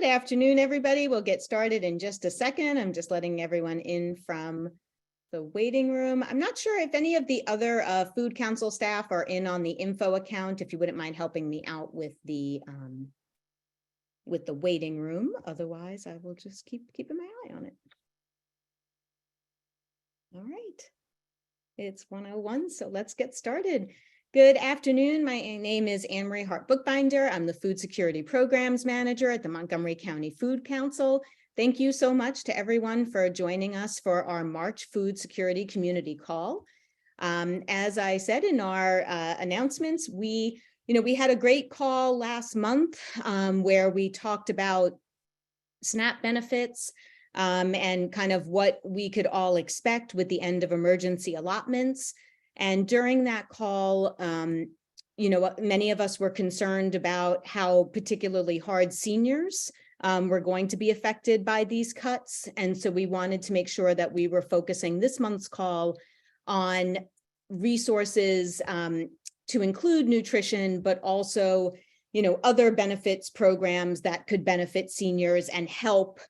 afternoon, everybody. We'll get started in just a second. I'm just letting everyone in from the waiting room. I'm not sure if any of the other Food Council staff are in on the info account, if you wouldn't mind helping me out with the waiting room. Otherwise, I will just keeping my eye on it. All right. It's 1:01, so let's get started. Good afternoon. My name is Anne-Marie Hart Bookbinder. I'm the Food Security Programs Manager at the Montgomery County Food Council. Thank you so much to everyone for joining us for our March Food Security Community Call. As I said in our announcements, we had a great call last month where we talked about SNAP benefits and kind of what we could all expect with the end of emergency allotments. And during that call, many of us were concerned about how particularly hard seniors were going to be affected by these cuts. And so we wanted to make sure that we were focusing this month's call on resources to include nutrition, but also, other benefits programs that could benefit seniors and help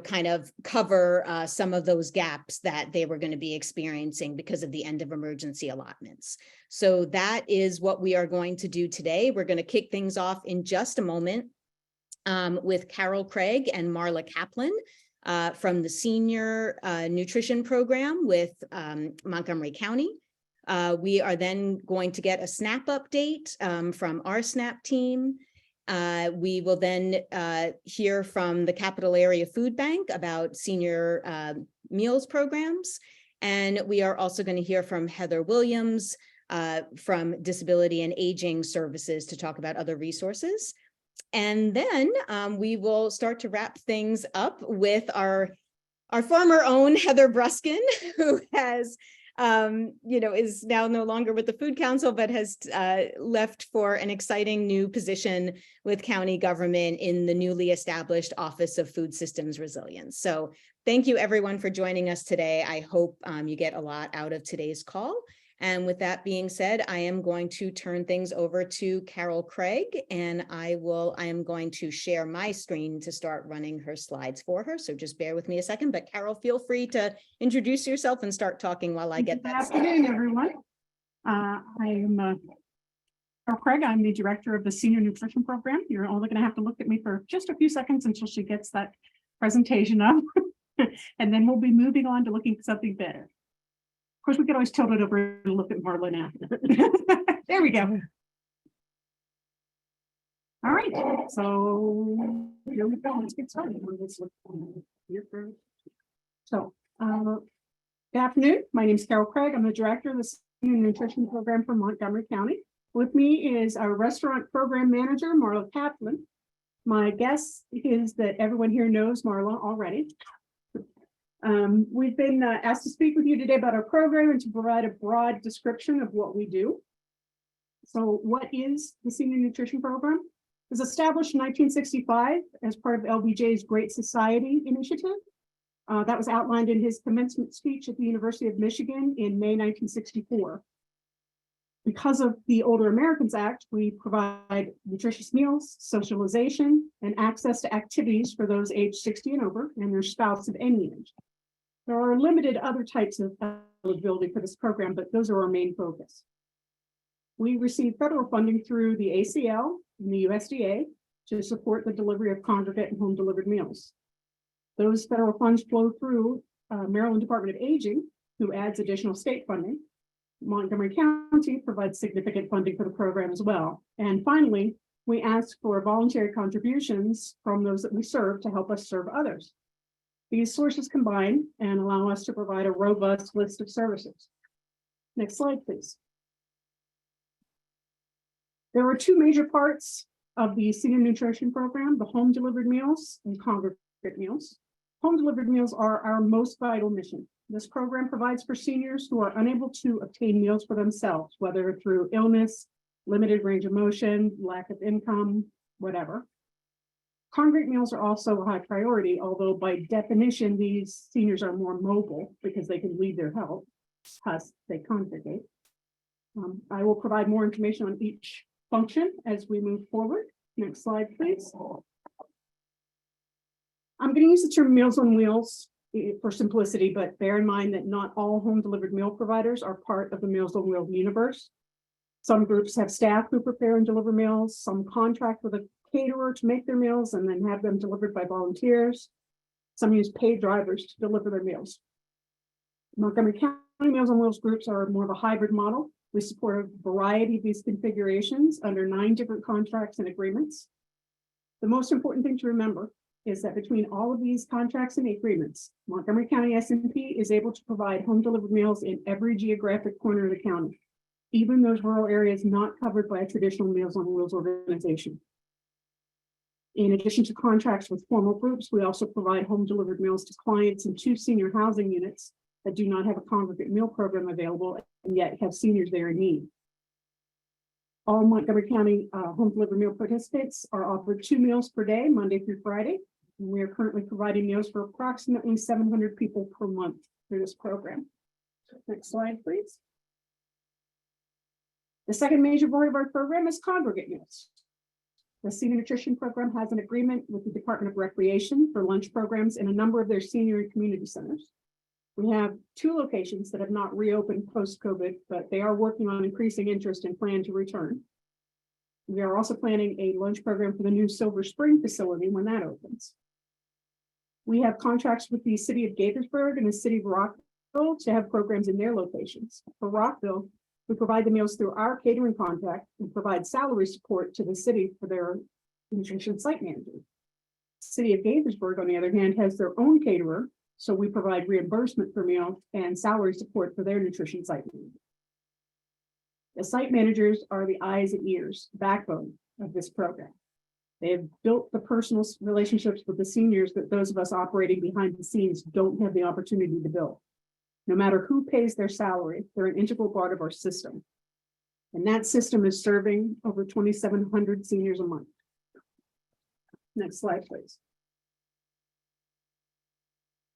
kind of cover some of those gaps that they were going to be experiencing because of the end of emergency allotments. So that is what we are going to do today. We're going to kick things off in just a moment with Carol Craig and Marla Caplon from the Senior Nutrition Program with Montgomery County. We are then going to get a SNAP update from our SNAP team. We will then hear from the Capital Area Food Bank about senior meals programs. And we are also going to hear from Heather Williams from Disability and Aging Services to talk about other resources. And then we will start to wrap things up with our former own Heather Bruskin, who has is now no longer with the Food Council, but has left for an exciting new position with county government in the newly established Office of Food Systems Resilience. So thank you everyone for joining us today. I hope you get a lot out of today's call. And with that being said, I am going to turn things over to Carol Craig, and I am going to share my screen to start running her slides for her. So just bear with me a second, but Carol, feel free to introduce yourself and start talking while I get that. Good afternoon, everyone. I am Carol Craig. I'm the director of the Senior Nutrition Program. You're only going to have to look at me for just a few seconds until she gets that presentation up, and then we'll be moving on to looking at something better. Of course, we could always tilt it over and look at Marla now. There we go. All right, so here we go. Let's get started. So, good afternoon. My name is Carol Craig. I'm the director of the Senior Nutrition Program for Montgomery County. With me is our restaurant program manager, Marla Caplon. My guess is that everyone here knows Marla already. We've been asked to speak with you today about our program and to provide a broad description of what we do. So what is the Senior Nutrition Program? It was established in 1965 as part of LBJ's Great Society initiative. That was outlined in his commencement speech at the University of Michigan in May 1964. Because of the Older Americans Act, we provide nutritious meals, socialization, and access to activities for those aged 60 and over and their spouse of any age. There are limited other types of eligibility for this program, but those are our main focus. We receive federal funding through the ACL and the USDA to support the delivery of congregate and home delivered meals. Those federal funds flow through Maryland Department of Aging, who adds additional state funding. Montgomery County provides significant funding for the program as well. And finally, we ask for voluntary contributions from those that we serve to help us serve others. These sources combine and allow us to provide a robust list of services. Next slide, please. There are two major parts of the Senior Nutrition Program: the home delivered meals and congregate meals. Home delivered meals are our most vital mission. This program provides for seniors who are unable to obtain meals for themselves, whether through illness, limited range of motion, lack of income, whatever. Congregate meals are also a high priority, although by definition, these seniors are more mobile because they can leave their health, thus they congregate. I will provide more information on each function as we move forward. Next slide, please. I'm going to use the term Meals on Wheels for simplicity, but bear in mind that not all home delivered meal providers are part of the Meals on Wheels universe. Some groups have staff who prepare and deliver meals. Some contract with a caterer to make their meals and then have them delivered by volunteers. Some use paid drivers to deliver their meals. Montgomery County Meals on Wheels groups are more of a hybrid model. We support a variety of these configurations under 9 different contracts and agreements. The most important thing to remember is that between all of these contracts and agreements, Montgomery County S&P is able to provide home delivered meals in every geographic corner of the county, even those rural areas not covered by a traditional Meals on Wheels organization. In addition to contracts with formal groups, we also provide home delivered meals to clients in 2 senior housing units that do not have a congregate meal program available and yet have seniors there in need. All Montgomery County home delivered meal participants are offered 2 meals per day, Monday through Friday. And we are currently providing meals for approximately 700 people per month through this program. Next slide, please. The second major part of our program is congregate meals. The senior nutrition program has an agreement with the Department of Recreation for lunch programs in a number of their senior and community centers. We have 2 locations that have not reopened post-COVID, but they are working on increasing interest and plan to return. We are also planning a lunch program for the new Silver Spring facility when that opens. We have contracts with the city of Gaithersburg and the city of Rockville to have programs in their locations. For Rockville, we provide the meals through our catering contract and provide salary support to the city for their nutrition site manager. City of Gaithersburg, on the other hand, has their own caterer, so we provide reimbursement for meal and salary support for their nutrition site manager. The site managers are the eyes and ears, backbone of this program. They have built the personal relationships with the seniors that those of us operating behind the scenes don't have the opportunity to build. No matter who pays their salary, they're an integral part of our system. And that system is serving over 2,700 seniors a month. Next slide, please.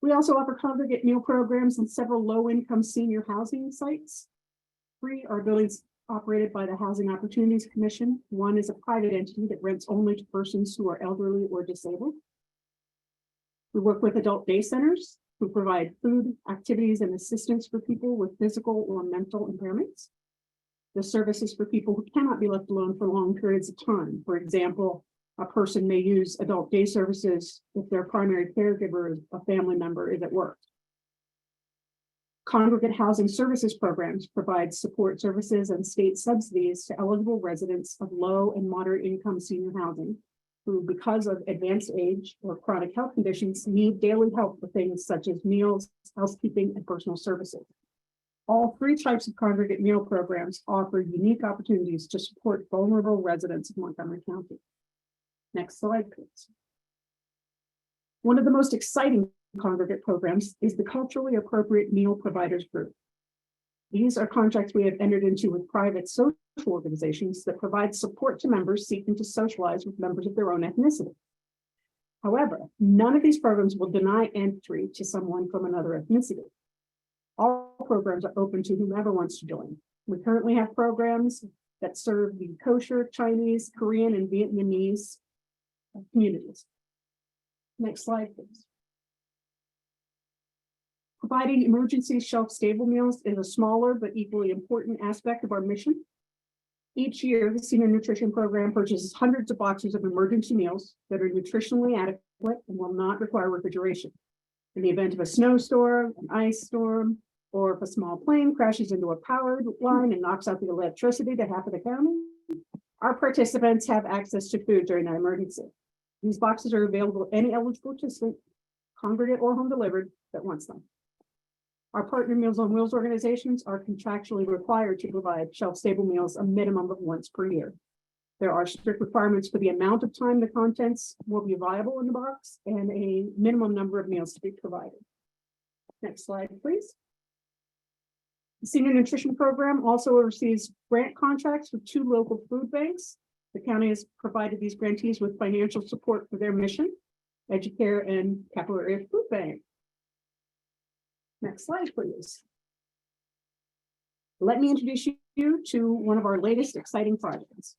We also offer congregate meal programs in several low-income senior housing sites. 3 are buildings operated by the Housing Opportunities Commission. 1 is a private entity that rents only to persons who are elderly or disabled. We work with adult day centers who provide food, activities, and assistance for people with physical or mental impairments. The services for people who cannot be left alone for long periods of time. For example, a person may use adult day services if their primary caregiver, a family member, is at work. Congregate housing services programs provide support services and state subsidies to eligible residents of low and moderate income senior housing who, because of advanced age or chronic health conditions, need daily help with things such as meals, housekeeping, and personal services. All 3 types of congregate meal programs offer unique opportunities to support vulnerable residents of Montgomery County. Next slide, please. One of the most exciting congregate programs is the Culturally Appropriate Meal Providers Group. These are contracts we have entered into with private social organizations that provide support to members seeking to socialize with members of their own ethnicity. However, none of these programs will deny entry to someone from another ethnicity. All programs are open to whomever wants to join. We currently have programs that serve the kosher, Chinese, Korean, and Vietnamese communities. Next slide, please. Providing emergency shelf-stable meals is a smaller but equally important aspect of our mission. Each year, the Senior Nutrition Program purchases hundreds of boxes of emergency meals that are nutritionally adequate and will not require refrigeration. In the event of a snowstorm, an ice storm, or if a small plane crashes into a power line and knocks out the electricity to half of the county, our participants have access to food during that emergency. These boxes are available to any eligible participant, congregate or home delivered, that wants them. Our partner Meals on Wheels organizations are contractually required to provide shelf-stable meals a minimum of once per year. There are strict requirements for the amount of time the contents will be viable in the box and a minimum number of meals to be provided. Next slide, please. The Senior Nutrition Program also oversees grant contracts with 2 local food banks. The county has provided these grantees with financial support for their mission, Educare and Capital Area Food Bank. Next slide, please. Let me introduce you to one of our latest exciting projects.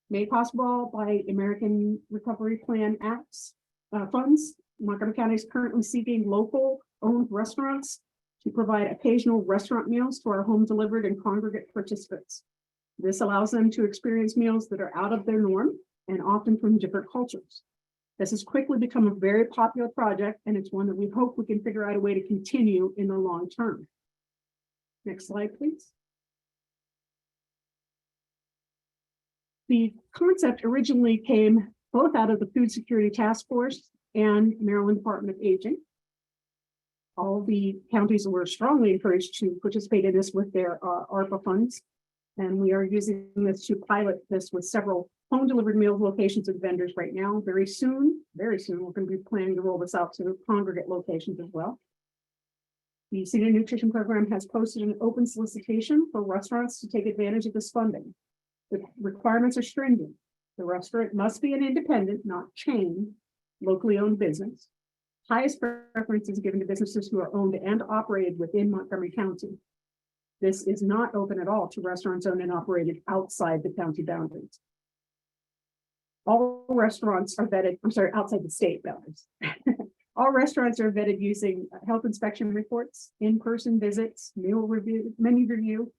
Made possible by American Recovery Plan Act's funds, Montgomery County is currently seeking local owned restaurants to provide occasional restaurant meals to our home delivered and congregate participants. This allows them to experience meals that are out of their norm and often from different cultures. This has quickly become a very popular project, and it's one that we hope we can figure out a way to continue in the long term. Next slide, please. The concept originally came both out of the Food Security Task Force and Maryland Department of Aging. All the counties were strongly encouraged to participate in this with their ARPA funds. And we are using this to pilot this with several home delivered meal locations and vendors right now. Very soon, we're going to be planning to roll this out to the congregate locations as well. The Senior Nutrition Program has posted an open solicitation for restaurants to take advantage of this funding. The requirements are stringent. The restaurant must be an independent, not chain, locally owned business. Highest preference is given to businesses who are owned and operated within Montgomery County. This is not open at all to restaurants owned and operated outside the county boundaries. All restaurants are vetted, outside the state boundaries. All restaurants are vetted using health inspection reports, in-person visits, meal review, menu review,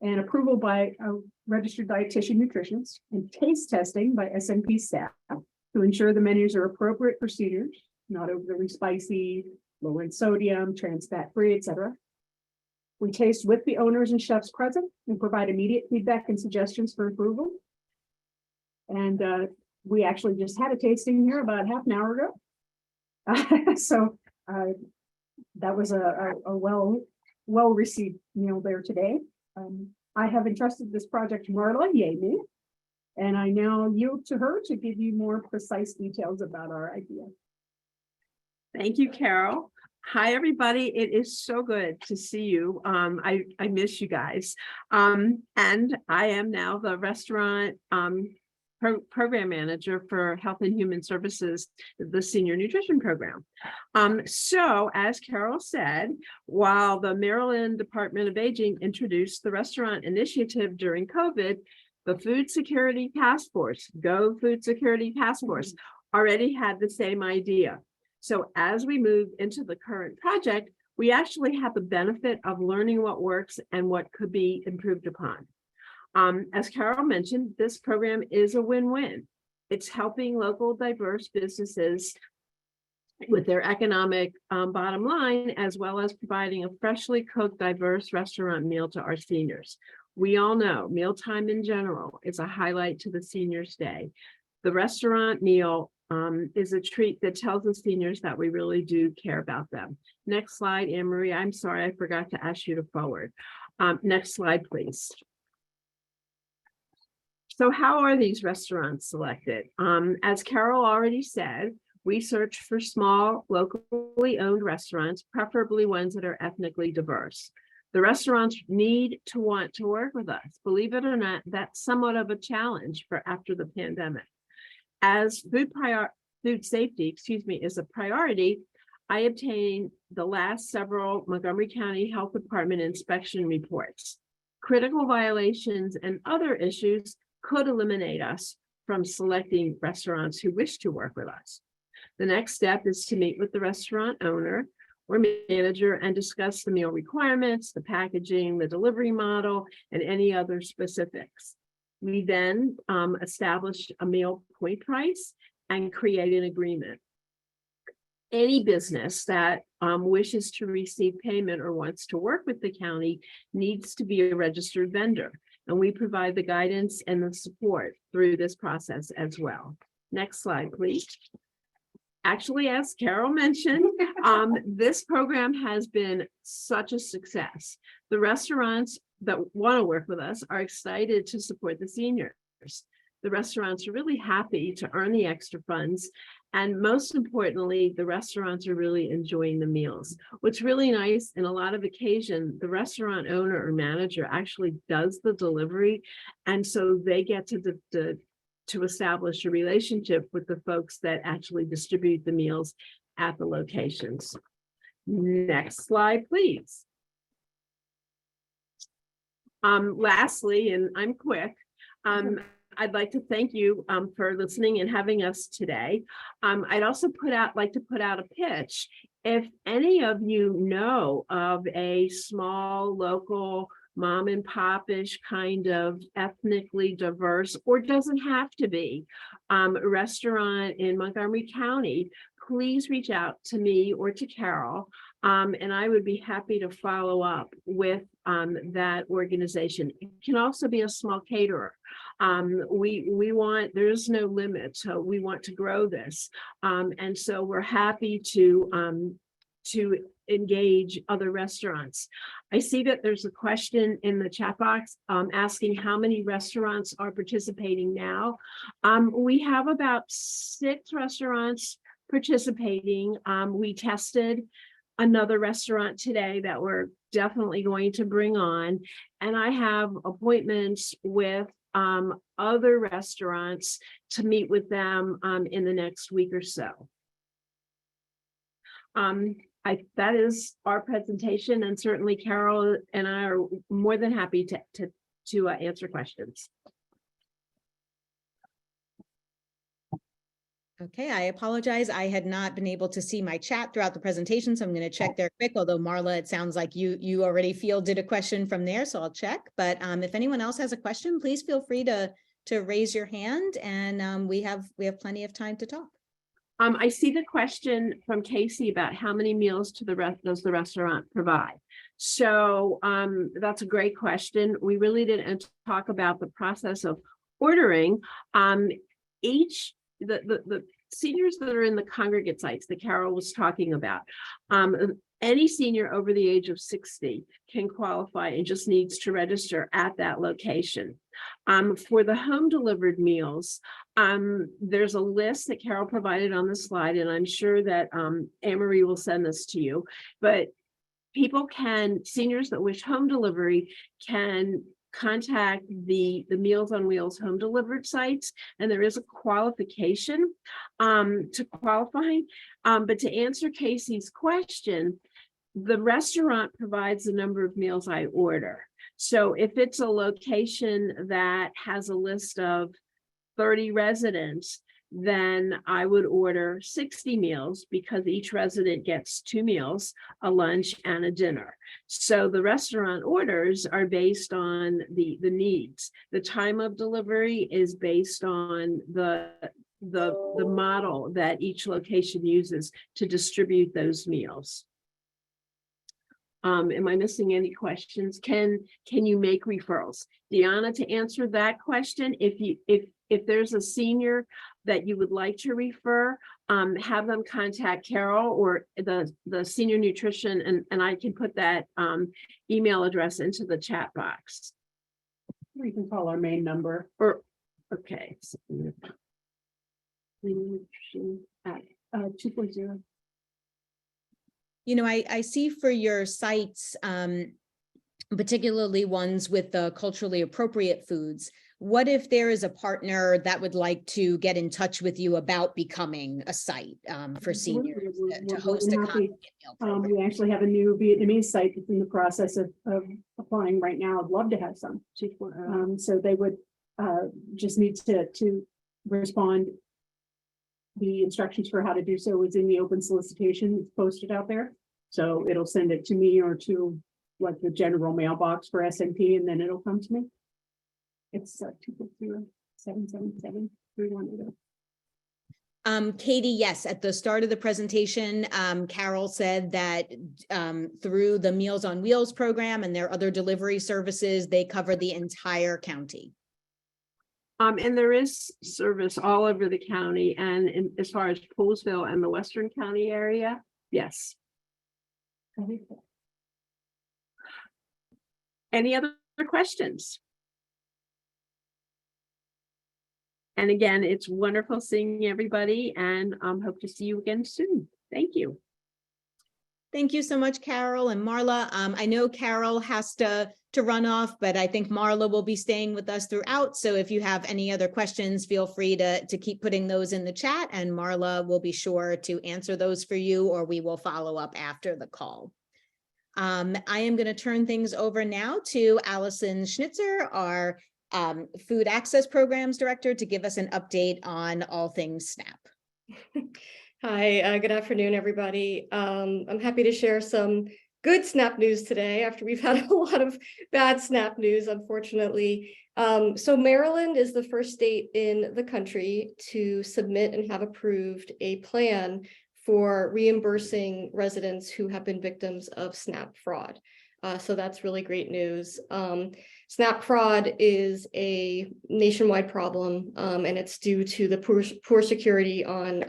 and approval by a registered dietitian nutritionist, and taste testing by SMP staff to ensure the menus are appropriate for seniors, not overly spicy, low in sodium, trans fat free, etc. We taste with the owners and chefs present and provide immediate feedback and suggestions for approval. And we actually just had a tasting here about half an hour ago. So that was a well-received meal there today. I have entrusted this project to Marla, yay me, and I now yield to her to give you more precise details about our idea. Thank you, Carol. Hi, everybody. It is so good to see you. I miss you guys. And I am now the restaurant program manager for Health and Human Services, the Senior Nutrition Program. So as Carol said, while the Maryland Department of Aging introduced the restaurant initiative during COVID, the Food Security Task Force, Go Food Security Task Force, already had the same idea. So as we move into the current project, we actually have the benefit of learning what works and what could be improved upon. As Carol mentioned, this program is a win-win. It's helping local diverse businesses with their economic bottom line, as well as providing a freshly cooked, diverse restaurant meal to our seniors. We all know mealtime in general is a highlight to the seniors' day. The restaurant meal is a treat that tells the seniors that we really do care about them. Next slide, Anne Marie. I'm sorry, I forgot to ask you to forward. Next slide, please. So how are these restaurants selected? As Carol already said, we search for small, locally owned restaurants, preferably ones that are ethnically diverse. The restaurants need to want to work with us. Believe it or not, that's somewhat of a challenge for after the pandemic. As food safety, is a priority, I obtained the last several Montgomery County Health Department inspection reports. Critical violations and other issues could eliminate us from selecting restaurants who wish to work with us. The next step is to meet with the restaurant owner or manager and discuss the meal requirements, the packaging, the delivery model, and any other specifics. We then establish a meal point price and create an agreement. Any business that wishes to receive payment or wants to work with the county needs to be a registered vendor, and we provide the guidance and the support through this process as well. Next slide, please. Actually, as Carol mentioned, this program has been such a success. The restaurants that want to work with us are excited to support the seniors. The restaurants are really happy to earn the extra funds. And most importantly, the restaurants are really enjoying the meals. What's really nice, in a lot of occasions, the restaurant owner or manager actually does the delivery. And so they get to establish a relationship with the folks that actually distribute the meals at the locations. Next slide, please. Lastly, and I'm quick, I'd like to thank you for listening and having us today. I'd also like to put out a pitch. If any of you know of a small local mom and pop-ish kind of ethnically diverse, or doesn't have to be, restaurant in Montgomery County, please reach out to me or to Carol. And I would be happy to follow up with that organization. It can also be a small caterer. We want, there's no limit, so we want to grow this. And so we're happy to engage other restaurants. I see that there's a question in the chat box asking how many restaurants are participating now. We have about 6 restaurants participating. We tested another restaurant today that we're definitely going to bring on, and I have appointments with other restaurants to meet with them in the next week or so. That is our presentation, and certainly Carol and I are more than happy to answer questions. Okay, I apologize. I had not been able to see my chat throughout the presentation, so I'm going to check there quick. Although Marla, it sounds like you already fielded a question from there, so I'll check. But if anyone else has a question, please feel free to raise your hand, and we have plenty of time to talk. I see the question from Casey about how many meals does the restaurant provide. So that's a great question. We really didn't talk about the process of ordering. The seniors that are in the congregate sites that Carol was talking about, any senior over the age of 60 can qualify and just needs to register at that location. For the home delivered meals, there's a list that Carol provided on the slide, and I'm sure that Anne-Marie will send this to you, but seniors that wish home delivery can contact the Meals on Wheels home delivered sites, and there is a qualification to qualify. But to answer Casey's question, the restaurant provides the number of meals I order. So if it's a location that has a list of 30 residents, then I would order 60 meals because each resident gets 2 meals, a lunch and a dinner. So the restaurant orders are based on the needs. The time of delivery is based on the model that each location uses to distribute those meals. Am I missing any questions? Can you make referrals? Deanna, to answer that question, if there's a senior that you would like to refer, have them contact Carol or the senior nutrition, and I can put that email address into the chat box. We can call our main number. Okay. 240. You know, I see for your sites, particularly ones with the culturally appropriate foods, what if there is a partner that would like to get in touch with you about becoming a site for seniors to host a congregate meal program? We actually have a new Vietnamese site that's in the process of applying right now. I'd love to have some. So they would just need to respond. The instructions for how to do so is in the open solicitation. It's posted out there. So it'll send it to me or to like the general mailbox for SMP, and then it'll come to me. It's 240-777-3180. Katie, yes, at the start of the presentation, Carol said that through the Meals on Wheels program and their other delivery services, they cover the entire county. And there is service all over the county, and as far as Poolesville and the Western County area, yes. Any other questions? And again, it's wonderful seeing everybody, and hope to see you again soon. Thank you. Thank you so much, Carol and Marla. I know Carol has to run off, but I think Marla will be staying with us throughout. So if you have any other questions, feel free to keep putting those in the chat, and Marla will be sure to answer those for you, or we will follow up after the call. I am going to turn things over now to Allison Schnitzer, our Food Access Programs Director, to give us an update on all things SNAP. Hi, good afternoon, everybody. I'm happy to share some good SNAP news today after we've had a lot of bad SNAP news, unfortunately. So Maryland is the first state in the country to submit and have approved a plan for reimbursing residents who have been victims of SNAP fraud. So that's really great news. SNAP fraud is a nationwide problem, and it's due to the poor security on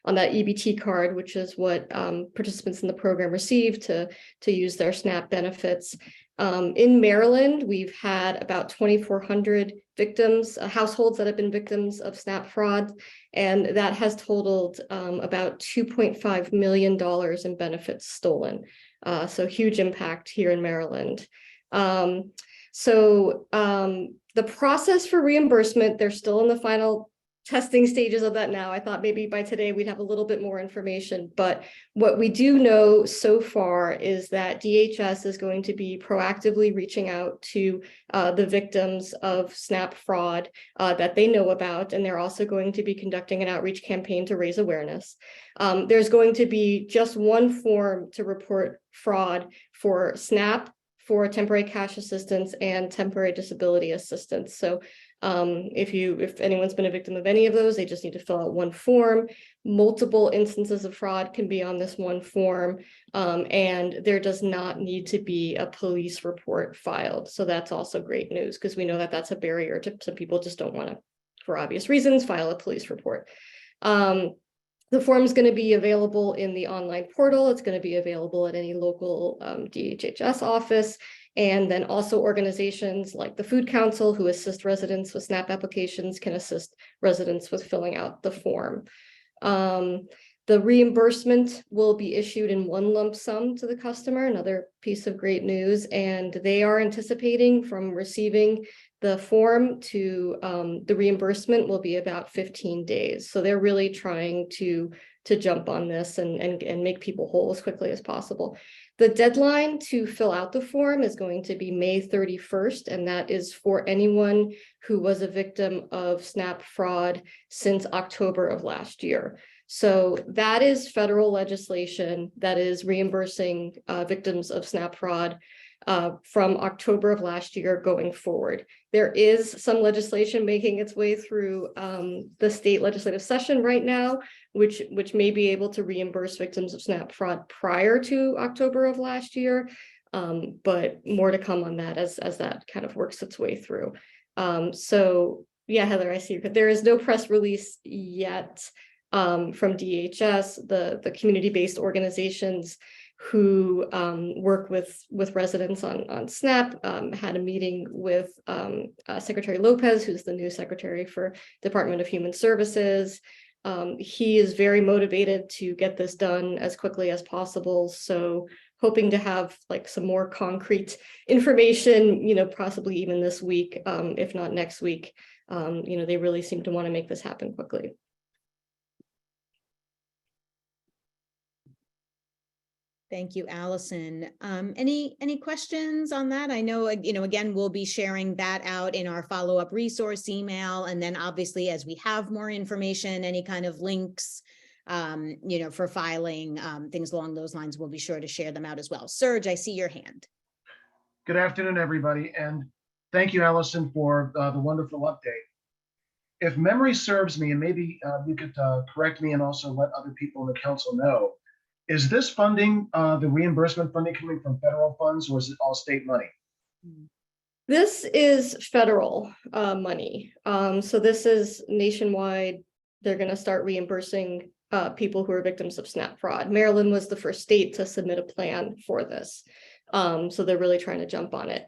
that EBT card, which is what participants in the program receive to use their SNAP benefits. In Maryland, we've had about 2,400 victims, households that have been victims of SNAP fraud, and that has totaled about $2.5 million in benefits stolen. So huge impact here in Maryland. The process for reimbursement, they're still in the final testing stages of that now. I thought maybe by today we'd have a little bit more information, but what we do know so far is that DHS is going to be proactively reaching out to the victims of SNAP fraud that they know about, and they're also going to be conducting an outreach campaign to raise awareness. There's going to be just one form to report fraud for SNAP, for temporary cash assistance, and temporary disability assistance. So if anyone's been a victim of any of those, they just need to fill out one form. Multiple instances of fraud can be on this one form, and there does not need to be a police report filed. So that's also great news, because we know that that's a barrier to some people just don't want to, for obvious reasons, file a police report. The form is going to be available in the online portal. It's going to be available at any local DHHS office. And then also organizations like the Food Council, who assist residents with SNAP applications, can assist residents with filling out the form. The reimbursement will be issued in one lump sum to the customer, another piece of great news. And they are anticipating from receiving the form to the reimbursement will be about 15 days. So they're really trying to jump on this and make people whole as quickly as possible. The deadline to fill out the form is going to be May 31st, and that is for anyone who was a victim of SNAP fraud since October of last year. So that is federal legislation that is reimbursing victims of SNAP fraud from October of last year going forward. There is some legislation making its way through the state legislative session right now, which may be able to reimburse victims of SNAP fraud prior to October of last year, but more to come on that as that kind of works its way through. So yeah, Heather, I see you. There is no press release yet from DHS. The community-based organizations who work with residents on SNAP had a meeting with Secretary Lopez, who's the new secretary for Department of Human Services. He is very motivated to get this done as quickly as possible. So hoping to have like some more concrete information, possibly even this week, if not next week. They really seem to want to make this happen quickly. Thank you, Allison. Any questions on that? I know, again, we'll be sharing that out in our follow-up resource email. And then obviously, as we have more information, any kind of links, for filing, things along those lines, we'll be sure to share them out as well. Serge, I see your hand. Good afternoon, everybody. And thank you, Allison, for the wonderful update. If memory serves me, and maybe you could correct me and also let other people in the council know, is this funding, the reimbursement funding, coming from federal funds, or is it all state money? This is federal money. So this is nationwide. They're going to start reimbursing people who are victims of SNAP fraud. Maryland was the first state to submit a plan for this. So they're really trying to jump on it.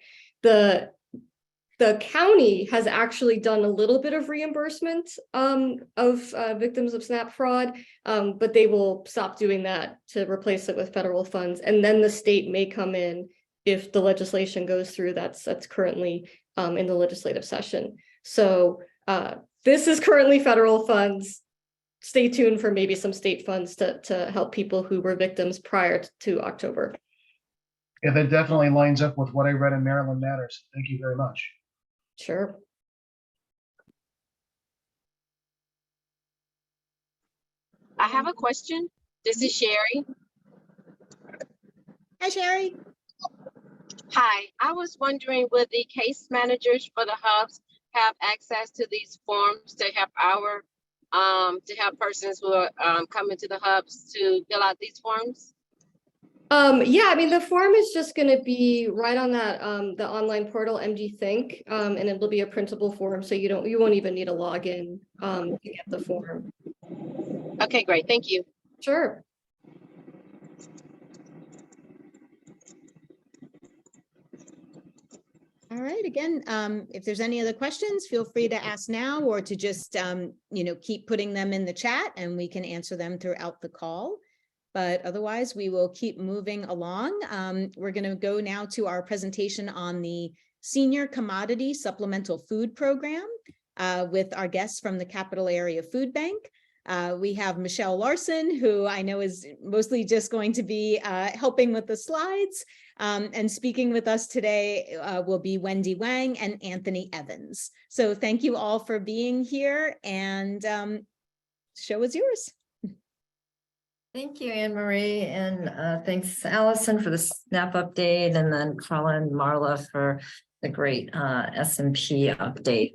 The county has actually done a little bit of reimbursement of victims of SNAP fraud, but they will stop doing that to replace it with federal funds. And then the state may come in if the legislation goes through that's currently in the legislative session. So this is currently federal funds. Stay tuned for maybe some state funds to help people who were victims prior to October. Yeah, that definitely lines up with what I read in Maryland Matters. Thank you very much. Sure. I have a question. This is Sherry. Hi, Sherry. Hi, I was wondering, will the case managers for the hubs have access to these forms to help to help persons who are coming to the hubs to fill out these forms? Yeah, I mean, the form is just gonna be right on that, the online portal, MG Think, and it'll be a printable form, so you won't even need a login, to get the form. Okay, great. Thank you. Sure. All right, again, if there's any other questions, feel free to ask now or to just, keep putting them in the chat and we can answer them throughout the call. But otherwise, we will keep moving along. We're going to go now to our presentation on the Senior Commodity Supplemental Food Program with our guests from the Capital Area Food Bank. We have Michelle Larson, who I know is mostly just going to be helping with the slides. And speaking with us today will be Wendy Wang and Anthony Evans. So thank you all for being here, and show is yours. Thank you, Anne Marie, and thanks, Allison, for the SNAP update, and then Carla and Marla for the great S&P update.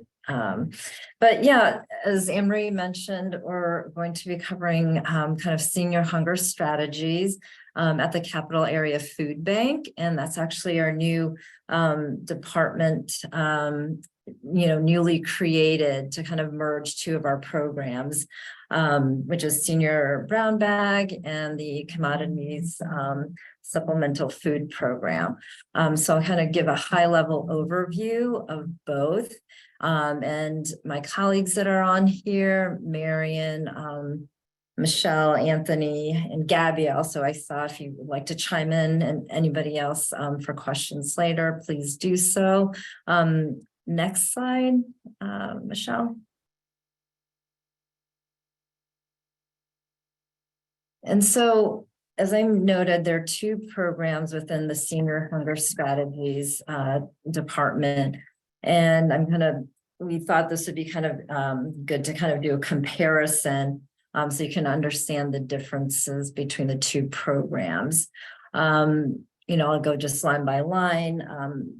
But yeah, as Anne Marie mentioned, we're going to be covering kind of senior hunger strategies at the Capital Area Food Bank, and that's actually our new department, newly created to kind of merge two of our programs, which is Senior Brown Bag and the Commodities Supplemental Food Program. So I'll kind of give a high-level overview of both. And my colleagues that are on here, Marian, Michelle, Anthony, and Gabby also, I saw, if you would like to chime in, and anybody else for questions later, please do so. Next slide, Michelle. And so, as I noted, there are two programs within the Senior Hunger Strategies department. And we thought this would be kind of good to kind of do a comparison so you can understand the differences between the two programs. I'll go just line by line.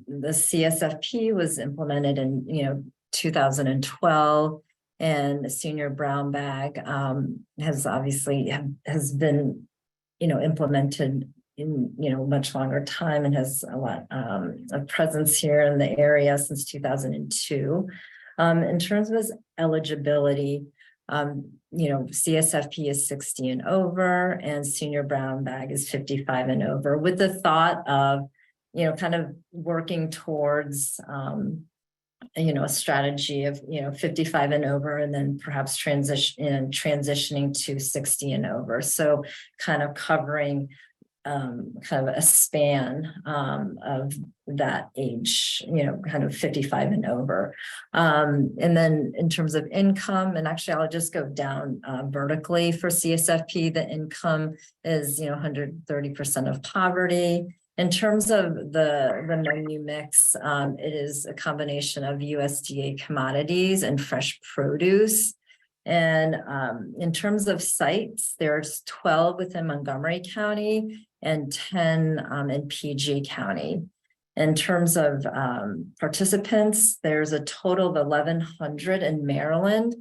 The CSFP was implemented in, 2012, and the Senior Brown Bag has been, implemented in, much longer time and has a lot of presence here in the area since 2002. In terms of its eligibility, CSFP is 60 and over, and Senior Brown Bag is 55 and over, with the thought of, kind of working towards, a strategy of, 55 and over, and then perhaps transitioning to 60 and over. So kind of covering kind of a span of that age, kind of 55 and over. And then in terms of income, and actually I'll just go down vertically for CSFP, the income is, 130% of poverty. In terms of the menu mix, it is a combination of USDA commodities and fresh produce. And in terms of sites, there's 12 within Montgomery County and 10 in PG County. In terms of participants, there's a total of 1,100 in Maryland,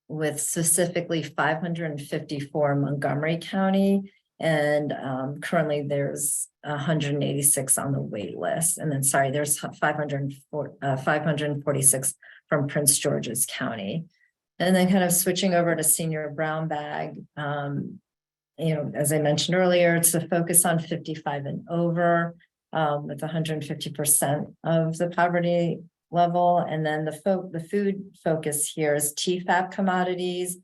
with specifically 554 in Montgomery County. And currently there's 186 on the wait list. And then, there's 546 from Prince George's County. And then kind of switching over to Senior Brown Bag, as I mentioned earlier, it's a focus on 55 and over, with 150% of the poverty level. And then the food focus here is TFAP commodities,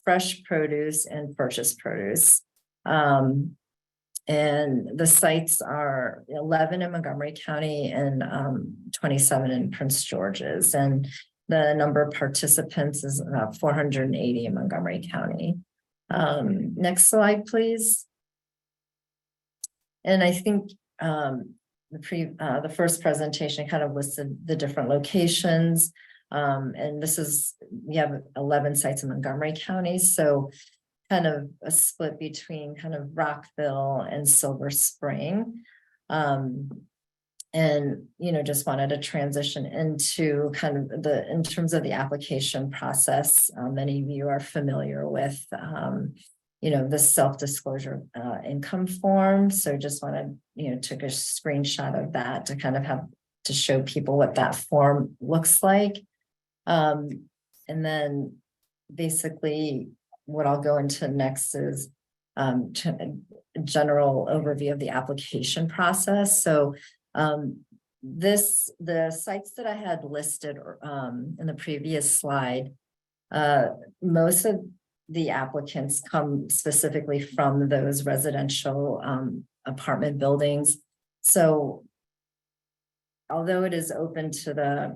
fresh produce, and purchased produce. And the sites are 11 in Montgomery County and 27 in Prince George's. And the number of participants is about 480 in Montgomery County. Next slide, please. And I think the first presentation kind of listed the different locations. And this is, we have 11 sites in Montgomery County, so kind of a split between kind of Rockville and Silver Spring. And, just wanted to transition into kind of in terms of the application process. Many of you are familiar with, the self-disclosure income form. So just wanted, took a screenshot of that to kind of have to show people what that form looks like. And then basically what I'll go into next is a general overview of the application process. So the sites that I had listed in the previous slide, most of the applicants come specifically from those residential apartment buildings. So although it is open to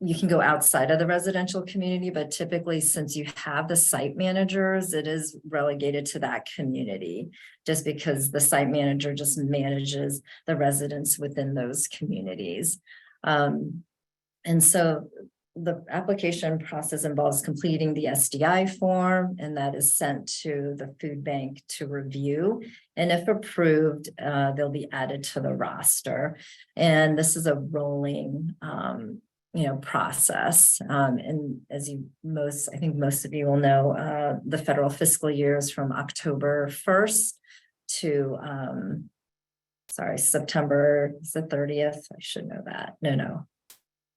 you can go outside of the residential community, but typically since you have the site managers, it is relegated to that community just because the site manager just manages the residents within those communities. And so the application process involves completing the SDI form, and that is sent to the food bank to review. And if approved, they'll be added to the roster. And this is a rolling process. And as I think most of you will know, the federal fiscal year is from October 1st to, September is the 30th. I should know that. No.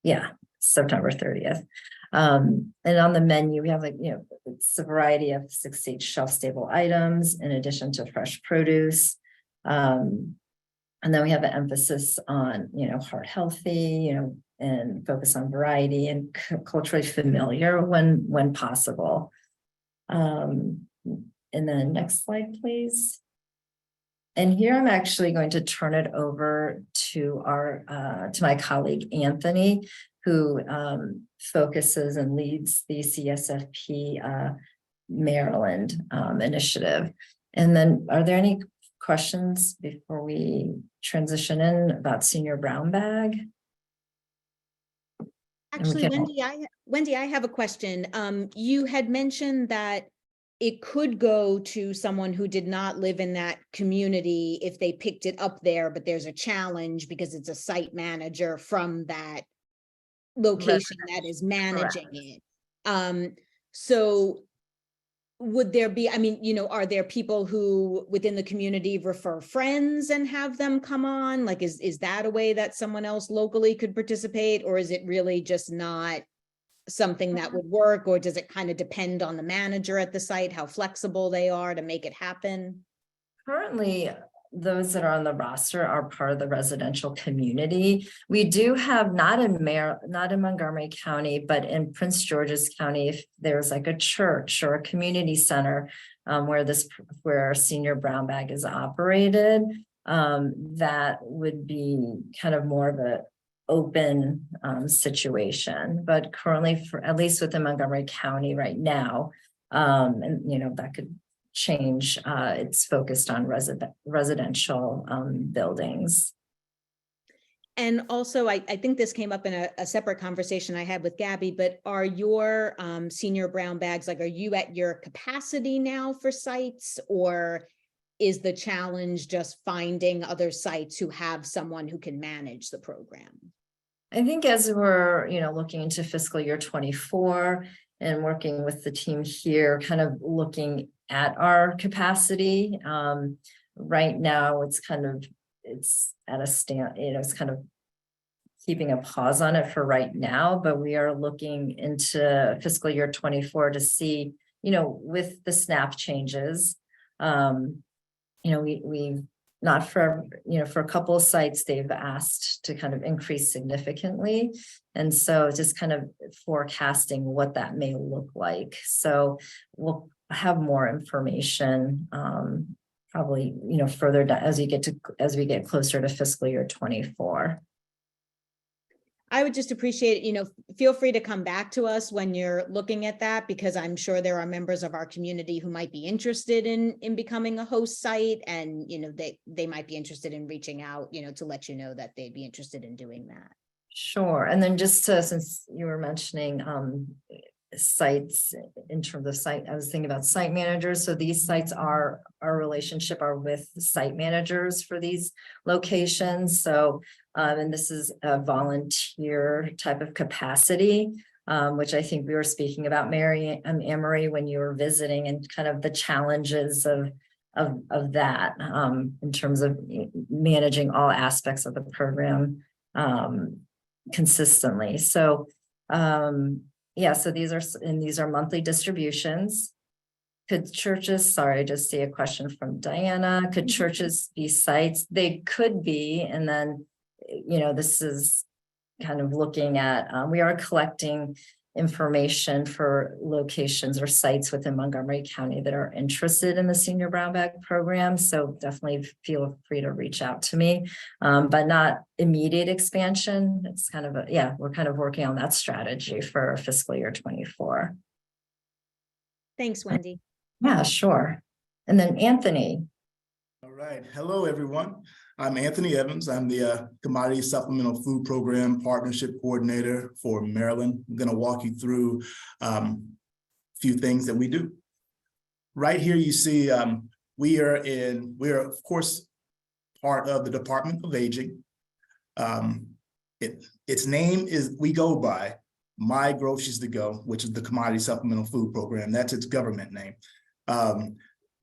Yeah, September 30th. And on the menu, we have it's a variety of 6 to 8 shelf-stable items in addition to fresh produce. And then we have an emphasis on, heart healthy, and focus on variety and culturally familiar when possible. And then next slide, please. And here I'm actually going to turn it over to to my colleague, Anthony, who focuses and leads the CSFP Maryland initiative. And then are there any questions before we transition in about senior brown bag? Actually, Wendy, I have a question. You had mentioned that it could go to someone who did not live in that community if they picked it up there, but there's a challenge because it's a site manager from that location that is managing it. So would there be, are there people who within the community refer friends and have them come on? Like, is that a way that someone else locally could participate, or is it really just not something that would work, or does it kind of depend on the manager at the site, how flexible they are to make it happen? Currently, those that are on the roster are part of the residential community. We do have not in Montgomery County, but in Prince George's County, if there's like a church or a community center where senior brown bag is operated, that would be kind of more of a open situation. But currently, for at least within Montgomery County right now, and that could change. It's focused on residential buildings. And also, I think this came up in a separate conversation I had with Gabby, but are your senior brown bags, are you at your capacity now for sites, or is the challenge just finding other sites who have someone who can manage the program? I think as we're, looking into fiscal year 24 and working with the team here, kind of looking at our capacity. Right now, it's at a stand, it's kind of keeping a pause on it for right now, but we are looking into fiscal year 24 to see, with the SNAP changes, we not for, for a couple of sites, they've asked to kind of increase significantly. And so just kind of forecasting what that may look like. So we'll have more information probably, further down as we get closer to fiscal year 24. I would just appreciate, feel free to come back to us when you're looking at that, because I'm sure there are members of our community who might be interested in becoming a host site, and, they might be interested in reaching out, to let you know that they'd be interested in doing that. Sure. And then just since you were mentioning sites, in terms of site, I was thinking about site managers. So these sites our relationship are with site managers for these locations. So and this is a volunteer type of capacity, which I think we were speaking about, Marian and Emery, when you were visiting, and kind of the challenges of that in terms of managing all aspects of the program consistently. So yeah, so these are monthly distributions. Could churches, sorry, I just see a question from Diana. Could churches be sites? They could be. And then, this is kind of looking at, we are collecting information for locations or sites within Montgomery County that are interested in the Senior Brown Bag program. So definitely feel free to reach out to me, but not immediate expansion. It's kind of we're kind of working on that strategy for fiscal year 24. Thanks, Wendy. Yeah, sure. And then Anthony. All right. Hello, everyone. I'm Anthony Evans. I'm the Commodity Supplemental Food Program Partnership Coordinator for Maryland. I'm going to walk you through a few things that we do. Right here, you see we are of course part of the Department of Aging. Its name is, we go by My Groceries to Go, which is the Commodity Supplemental Food Program. That's its government name.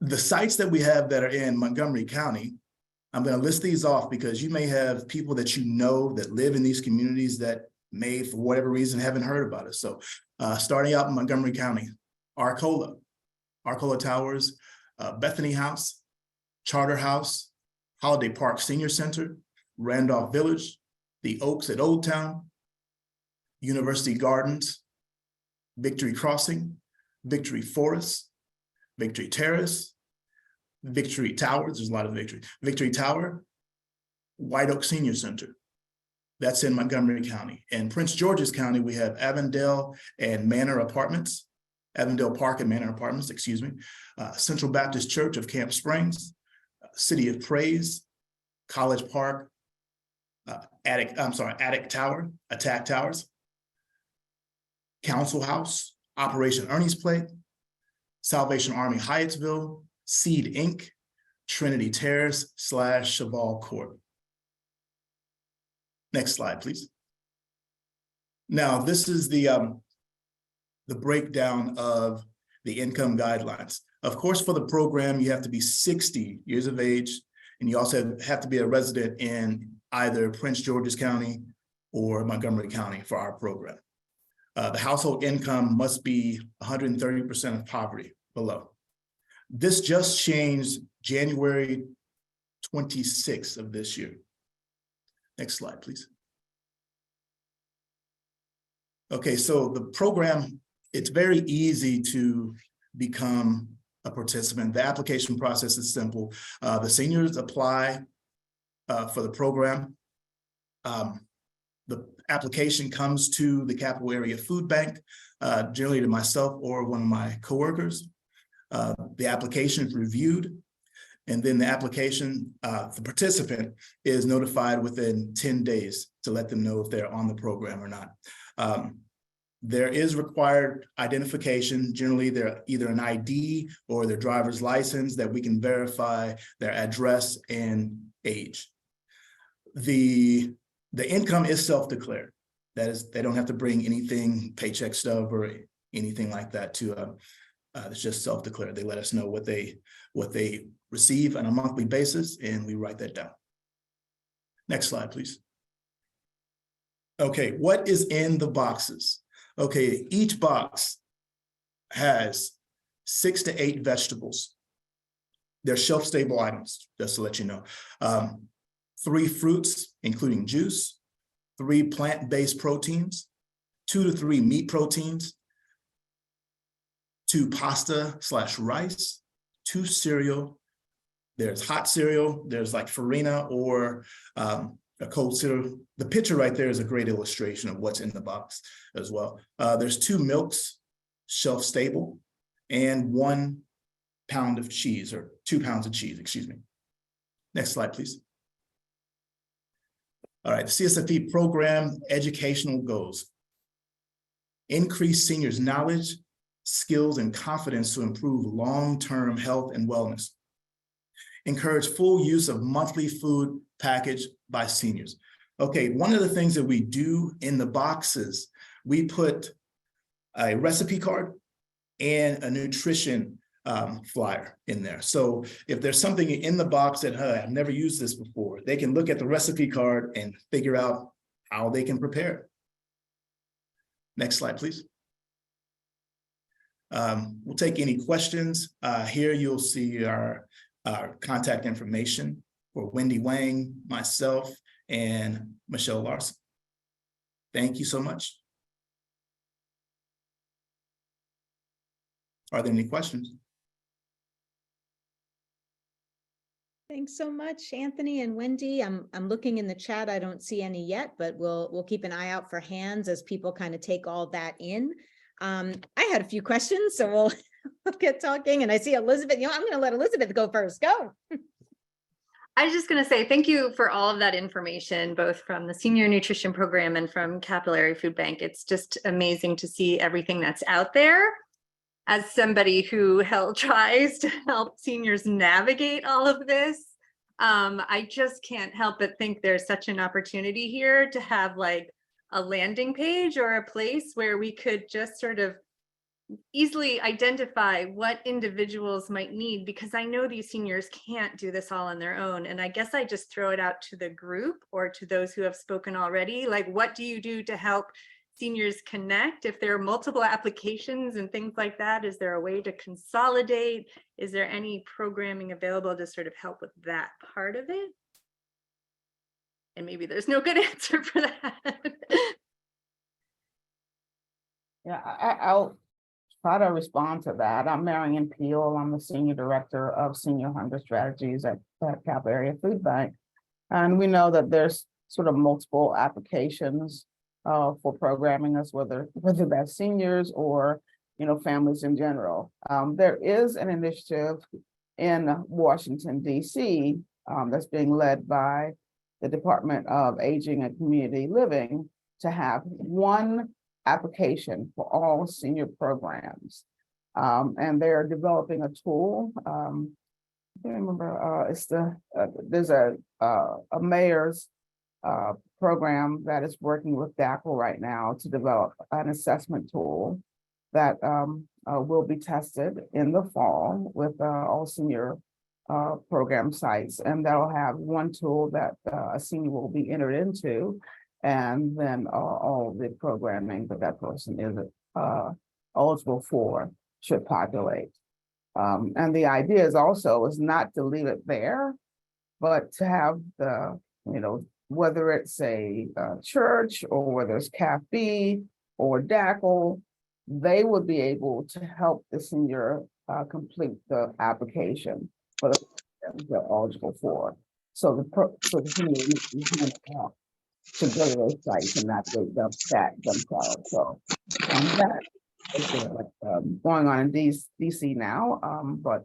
The sites that we have that are in Montgomery County, I'm going to list these off because you may have people that that live in these communities that may, for whatever reason, haven't heard about us. So starting out in Montgomery County, Arcola Towers, Bethany House, Charter House, Holiday Park Senior Center, Randolph Village, the Oaks at Old Town, University Gardens, Victory Crossing, Victory Forest, Victory Terrace, Victory Towers, there's a lot of Victory Tower, White Oak Senior Center. That's in Montgomery County. In Prince George's County, we have Avondale and Manor Apartments, Avondale Park and Manor Apartments, Central Baptist Church of Camp Springs, City of Praise, College Park, Attack Towers, Council House, Operation Ernie's Plate, Salvation Army Hyattsville, Seed Inc., Trinity Terrace / Cheval Court. Next slide, please. Now, this is the breakdown of the income guidelines. Of course, for the program, you have to be 60 years of age, and you also have to be a resident in either Prince George's County or Montgomery County for our program. The household income must be 130% of poverty below. This just changed January 26th of this year. Next slide, please. Okay, so the program, it's very easy to become a participant. The application process is simple. The seniors apply for the program. The application comes to the Capital Area Food Bank, generally to myself or one of my coworkers. The application is reviewed, and then the participant is notified within 10 days to let them know if they're on the program or not. There is required identification. Generally, they're either an ID or their driver's license that we can verify their address and age. The income is self-declared. That is, they don't have to bring anything, paycheck stub or anything like that to it's just self-declared. They let us know what they receive on a monthly basis, and we write that down. Next slide, please. Okay, what is in the boxes? Okay, each box has 6 to 8 vegetables. They're shelf-stable items, just to let you know. 3 fruits, including juice, 3 plant-based proteins, 2 to 3 meat proteins, 2 pasta / rice, 2 cereal. There's hot cereal. There's like Farina or a cold syrup. The picture right there is a great illustration of what's in the box as well. There's 2 milks, shelf stable, and 1 pound of cheese, or 2 pounds of cheese, excuse me. Next slide, please. All right, the CSFP program educational goals. Increase seniors' knowledge, skills, and confidence to improve long-term health and wellness. Encourage full use of monthly food package by seniors. Okay, one of the things that we do in the boxes, we put a recipe card and a nutrition flyer in there. So if there's something in the box that, hey, I've never used this before, they can look at the recipe card and figure out how they can prepare it. Next slide, please. We'll take any questions. Here you'll see our contact information for Wendy, Wang, myself, and Michelle Larson. Thank you so much. Are there any questions? Thanks so much, Anthony and Wendy. I'm looking in the chat. I don't see any yet, but we'll keep an eye out for hands as people kind of take all that in. I had a few questions, so we'll get talking. And I see Elizabeth. I'm going to let Elizabeth go first. Go. I was just going to say thank you for all of that information, both from the Senior Nutrition Program and from Capillary Food Bank. It's just amazing to see everything that's out there. As somebody who tries to help seniors navigate all of this, I just can't help but think there's such an opportunity here to have like a landing page or a place where we could just sort of easily identify what individuals might need, because I know these seniors can't do this all on their own. And I guess I just throw it out to the group or to those who have spoken already. Like, what do you do to help seniors connect? If there are multiple applications and things like that, is there a way to consolidate? Is there any programming available to sort of help with that part of it? And maybe there's no good answer for that. Yeah, I'll try to respond to that. I'm Marian Peele. I'm the Senior Director of Senior Hunger Strategies at Cap Area Food Bank. And we know that there's sort of multiple applications for programming us, whether that's seniors or families in general. There is an initiative in Washington, D.C. That's being led by the Department of Aging and Community Living to have one application for all senior programs. And they're developing a tool. I can't remember, there's a mayor's program that is working with DACL right now to develop an assessment tool that will be tested in the fall with all senior program sites. And that'll have one tool that a senior will be entered into, and then all the programming that that person is eligible for should populate. And the idea is also not to leave it there, but to have the, whether it's a church or whether it's CAFB or DACL, they would be able to help the senior complete the application for the they're eligible for. So the senior to go to those sites and not go that themselves. So that is going on in DC now, but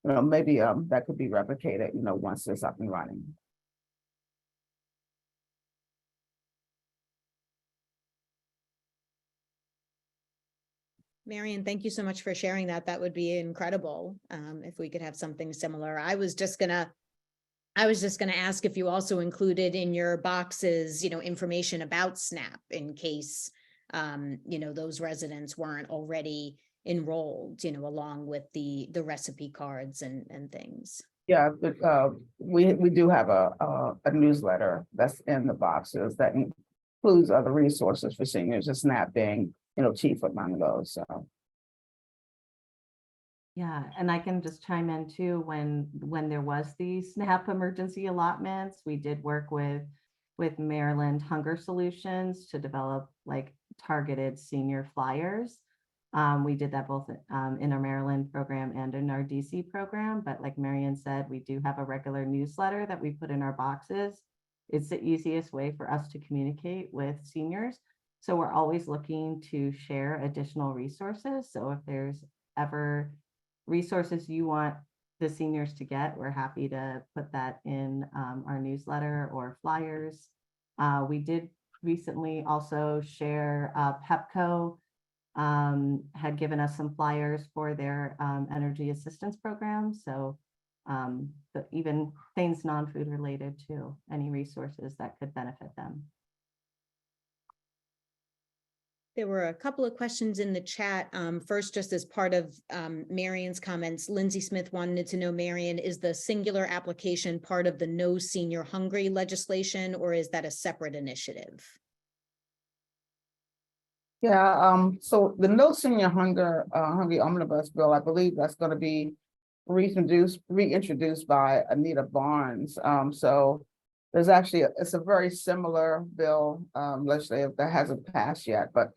maybe that could be replicated, once it's up and running. Marian, thank you so much for sharing that. That would be incredible if we could have something similar. I was just gonna ask if you also included in your boxes, information about SNAP in case, those residents weren't already enrolled, along with the recipe cards and things. Yeah, we do have a newsletter that's in the boxes that includes other resources for seniors, and SNAP being, chief among those. So. Yeah, and I can just chime in too, when there was the SNAP emergency allotments, we did work with Maryland Hunger Solutions to develop like targeted senior flyers. We did that both in our Maryland program and in our DC program, but like Marian said, we do have a regular newsletter that we put in our boxes. it's the easiest way for us to communicate with seniors. So we're always looking to share additional resources. So if there's ever resources you want the seniors to get, we're happy to put that in our newsletter or flyers. We did recently also share PepCo had given us some flyers for their energy assistance program. So but even things non-food related to any resources that could benefit them. There were a couple of questions in the chat. First, just as part of Marian's comments, Lindsay Smith wanted to know, Marian, is the singular application part of the No Senior Hungry legislation, or is that a separate initiative? Yeah, so the No Senior Hungry Omnibus Bill, I believe that's gonna be reintroduced by Anita Barnes. So there's actually, it's a very similar bill, legislative that hasn't passed yet, but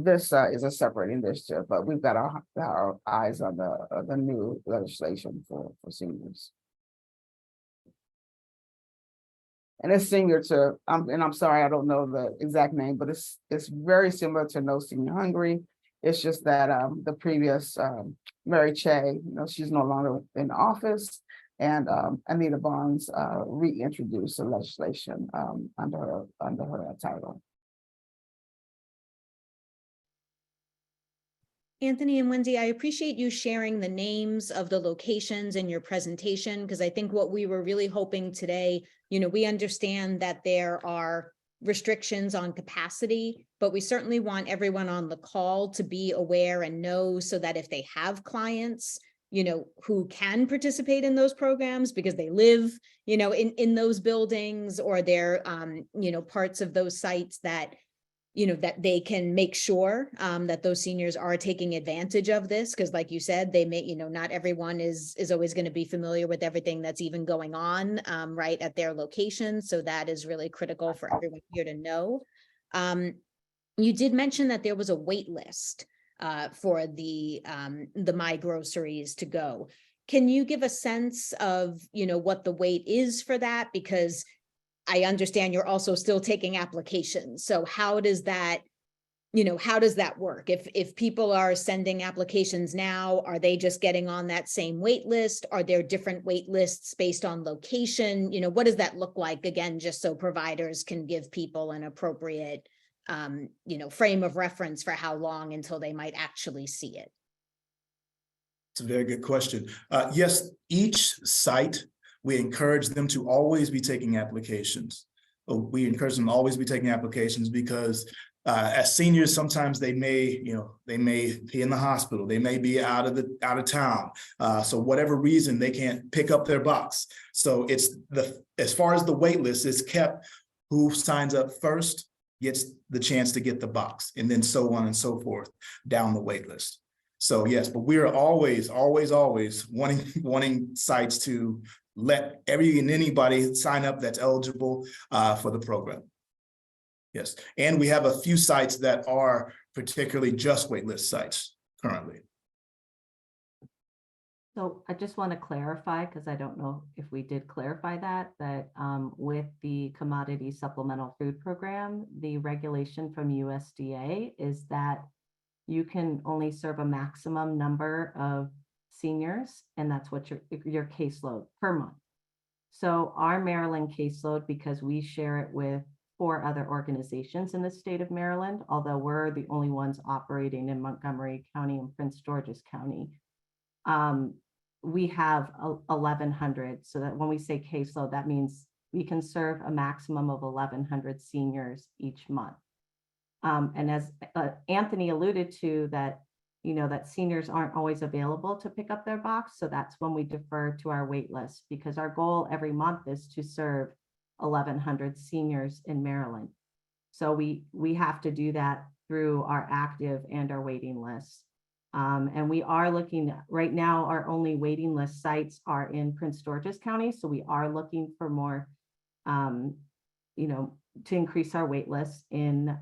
this is a separate initiative, but we've got our eyes on the new legislation for seniors. And it's similar to, and I'm sorry, I don't know the exact name, but it's very similar to No Senior Hungry. It's just that the previous Mary Che, she's no longer in office, and Anita Barnes reintroduced the legislation under her title. Anthony and Wendy, I appreciate you sharing the names of the locations in your presentation, because I think what we were really hoping today, we understand that there are restrictions on capacity, but we certainly want everyone on the call to be aware and know, so that if they have clients, who can participate in those programs because they live, in those buildings, or they're, parts of those sites that, that they can make sure that those seniors are taking advantage of this. Because like you said, they may, not everyone is always going to be familiar with everything that's even going on right at their location. So that is really critical for everyone here to know. You did mention that there was a wait list for the My Groceries to go. Can you give a sense of, what the wait is for that? Because I understand you're also still taking applications. So how does that, work? If people are sending applications now, are they just getting on that same wait list? Are there different wait lists based on location? What does that look like? Again, just so providers can give people an appropriate, frame of reference for how long until they might actually see it. It's a very good question. Yes, each site, we encourage them to always be taking applications. We encourage them to always be taking applications because as seniors, sometimes they may be in the hospital, they may be out of town. So whatever reason, they can't pick up their box. So as far as the wait list is kept, who signs up first gets the chance to get the box, and then so on and so forth down the wait list. So yes, but we are always wanting sites to let anybody sign up that's eligible for the program. Yes, and we have a few sites that are particularly just waitlist sites currently. So I just want to clarify, because I don't know if we did clarify that with the Commodity Supplemental Food Program, the regulation from USDA is that you can only serve a maximum number of seniors, and that's what your caseload per month. So our Maryland caseload, because we share it with 4 other organizations in the state of Maryland, although we're the only ones operating in Montgomery County and Prince George's County, we have 1,100. So that when we say caseload, that means we can serve a maximum of 1,100 seniors each month. And as Anthony alluded to, that that seniors aren't always available to pick up their box. So that's when we defer to our wait list, because our goal every month is to serve 1,100 seniors in Maryland. So we have to do that through our active and our waiting lists. And we are looking right now, our only waiting list sites are in Prince George's County. So we are looking for more, to increase our wait lists in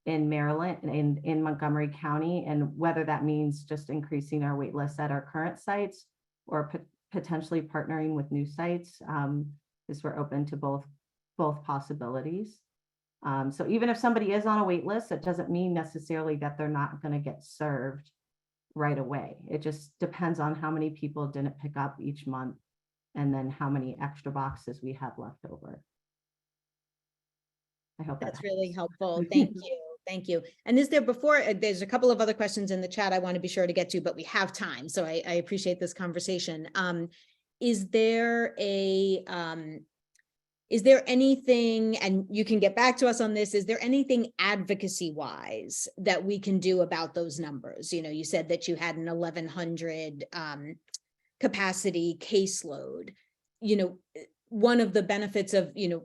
Maryland and in Montgomery County, and whether that means just increasing our wait lists at our current sites or potentially partnering with new sites, because we're open to both both possibilities. So even if somebody is on a wait list, it doesn't mean necessarily that they're not going to get served right away. It just depends on how many people didn't pick up each month and then how many extra boxes we have left over. I hope That's that really helps. helpful. Thank you. Thank you. And is there there's a couple of other questions in the chat I want to be sure to get to, but we have time. So I appreciate this conversation. Is there anything, and you can get back to us on this, is there anything advocacy wise that we can do about those numbers? You know, you said that you had an 1,100 capacity caseload. You know, one of the benefits of, you know,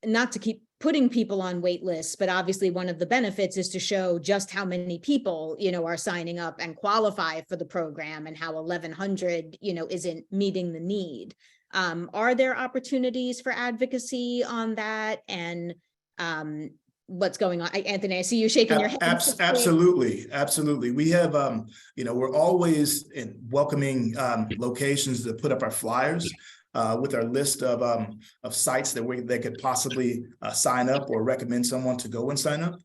not to keep putting people on wait lists, but obviously one of the benefits is to show just how many people, you know, are signing up and qualify for the program, and how 1,100, you know, isn't meeting the need. Are there opportunities for advocacy on that? And what's going on? Anthony, I see you shaking your head. Absolutely, absolutely. We have, you know, we're always in welcoming locations to put up our flyers with our list of sites that they could possibly sign up or recommend someone to go and sign up.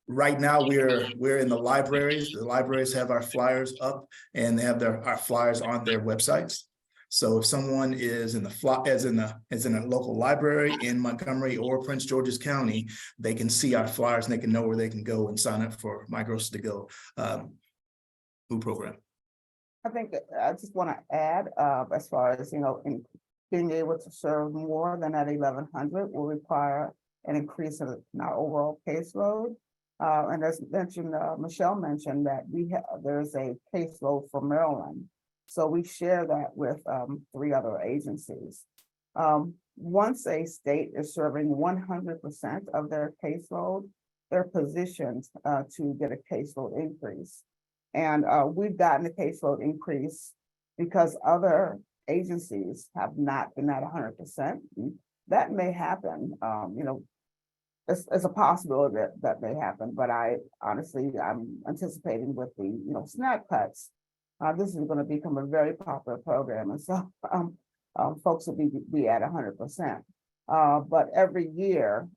Right now, we're in the libraries. The libraries have our flyers up, and they have our flyers on their websites. So if someone is in a local library in Montgomery or Prince George's County, they can see our flyers and they can know where they can go and sign up for My Groceries to Go food program. I think that I just want to add, as far as, you know, in being able to serve more than that 1,100 will require an increase in our overall caseload. And as mentioned, Michelle mentioned that there's a caseload for Maryland. So we share that with 3 other agencies. Once a state is serving 100% of their caseload, they're positioned to get a caseload increase. And we've gotten a caseload increase because other agencies have not been at 100%. That may happen, you know, it's a possibility that may happen, but I'm anticipating with the, you know, SNAP cuts, this is going to become a very popular program. And so folks will be at 100%. But every year,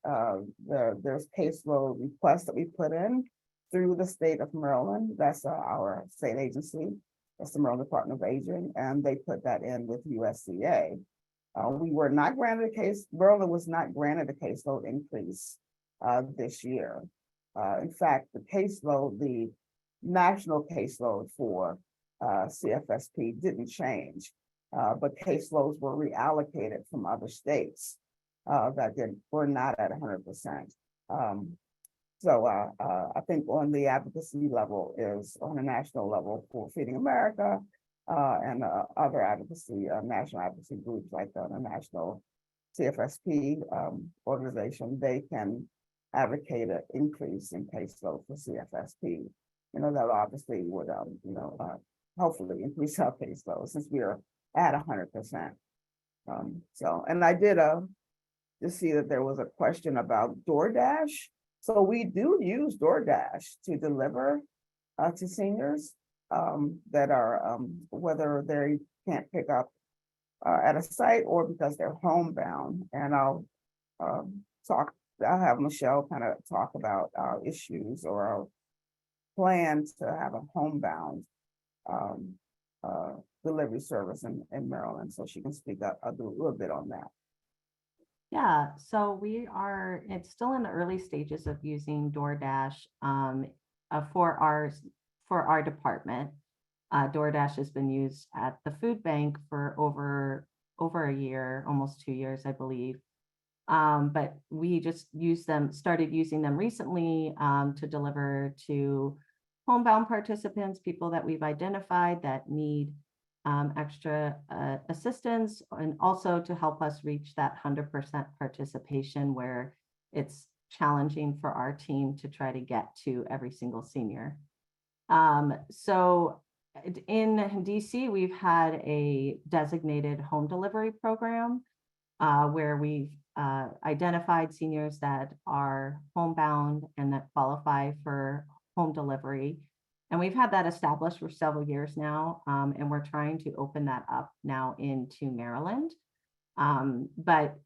there's caseload requests that we put in through the state of Maryland. That's our state agency. That's the Maryland Department of Aging, and they put that in with USDA. We were not granted Maryland was not granted a caseload increase this year. In fact, the national caseload for CFSP didn't change, but caseloads were reallocated from other states that were not at 100%. So I think on the advocacy level is on a national level for Feeding America and other advocacy, national advocacy groups like the National CFSP organization, they can advocate an increase in caseload for CFSP. You know, that obviously would, hopefully increase our caseload since we are at 100%. And I did just see that there was a question about DoorDash. So we do use DoorDash to deliver to seniors that are, whether they can't pick up at a site or because they're homebound. And I'll have Michelle kind of talk about our issues or our plans to have a homebound delivery service in Maryland. So she can speak up a little bit on that. Yeah, so it's still in the early stages of using DoorDash for our department. DoorDash has been used at the food bank for over a year, almost 2 years, I believe. But we just started using them recently to deliver to homebound participants, people that we've identified that need extra assistance, and also to help us reach that 100% participation where it's challenging for our team to try to get to every single senior. So in DC, we've had a designated home delivery program where we've identified seniors that are homebound and that qualify for home delivery. And we've had that established for several years now, and we're trying to open that up now into Maryland. But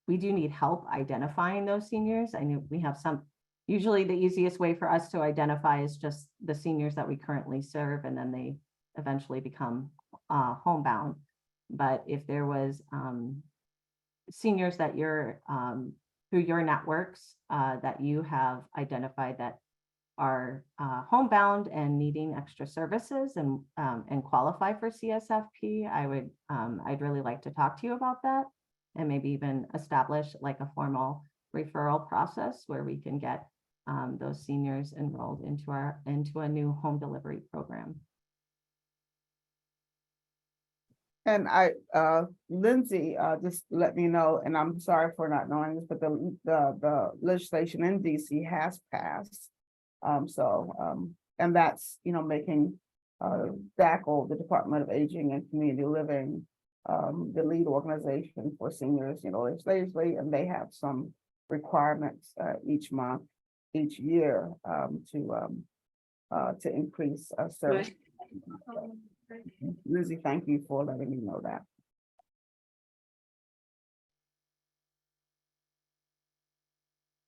we do need help identifying those seniors. I know we have some, usually the easiest way for us to identify is just the seniors that we currently serve, and then they eventually become homebound. But if there was seniors that you're through your networks that you have identified that are homebound and needing extra services and qualify for CSFP, I'd really like to talk to you about that, and maybe even establish like a formal referral process where we can get those seniors enrolled into a new home delivery program. And Lindsay, just let me know, and I'm sorry for not knowing this, but the legislation in DC has passed. And that's, making DACL, the Department of Aging and Community Living, the lead organization for seniors, legislatively, and they have some requirements each year to increase service. Lizzie, thank you for letting me know that.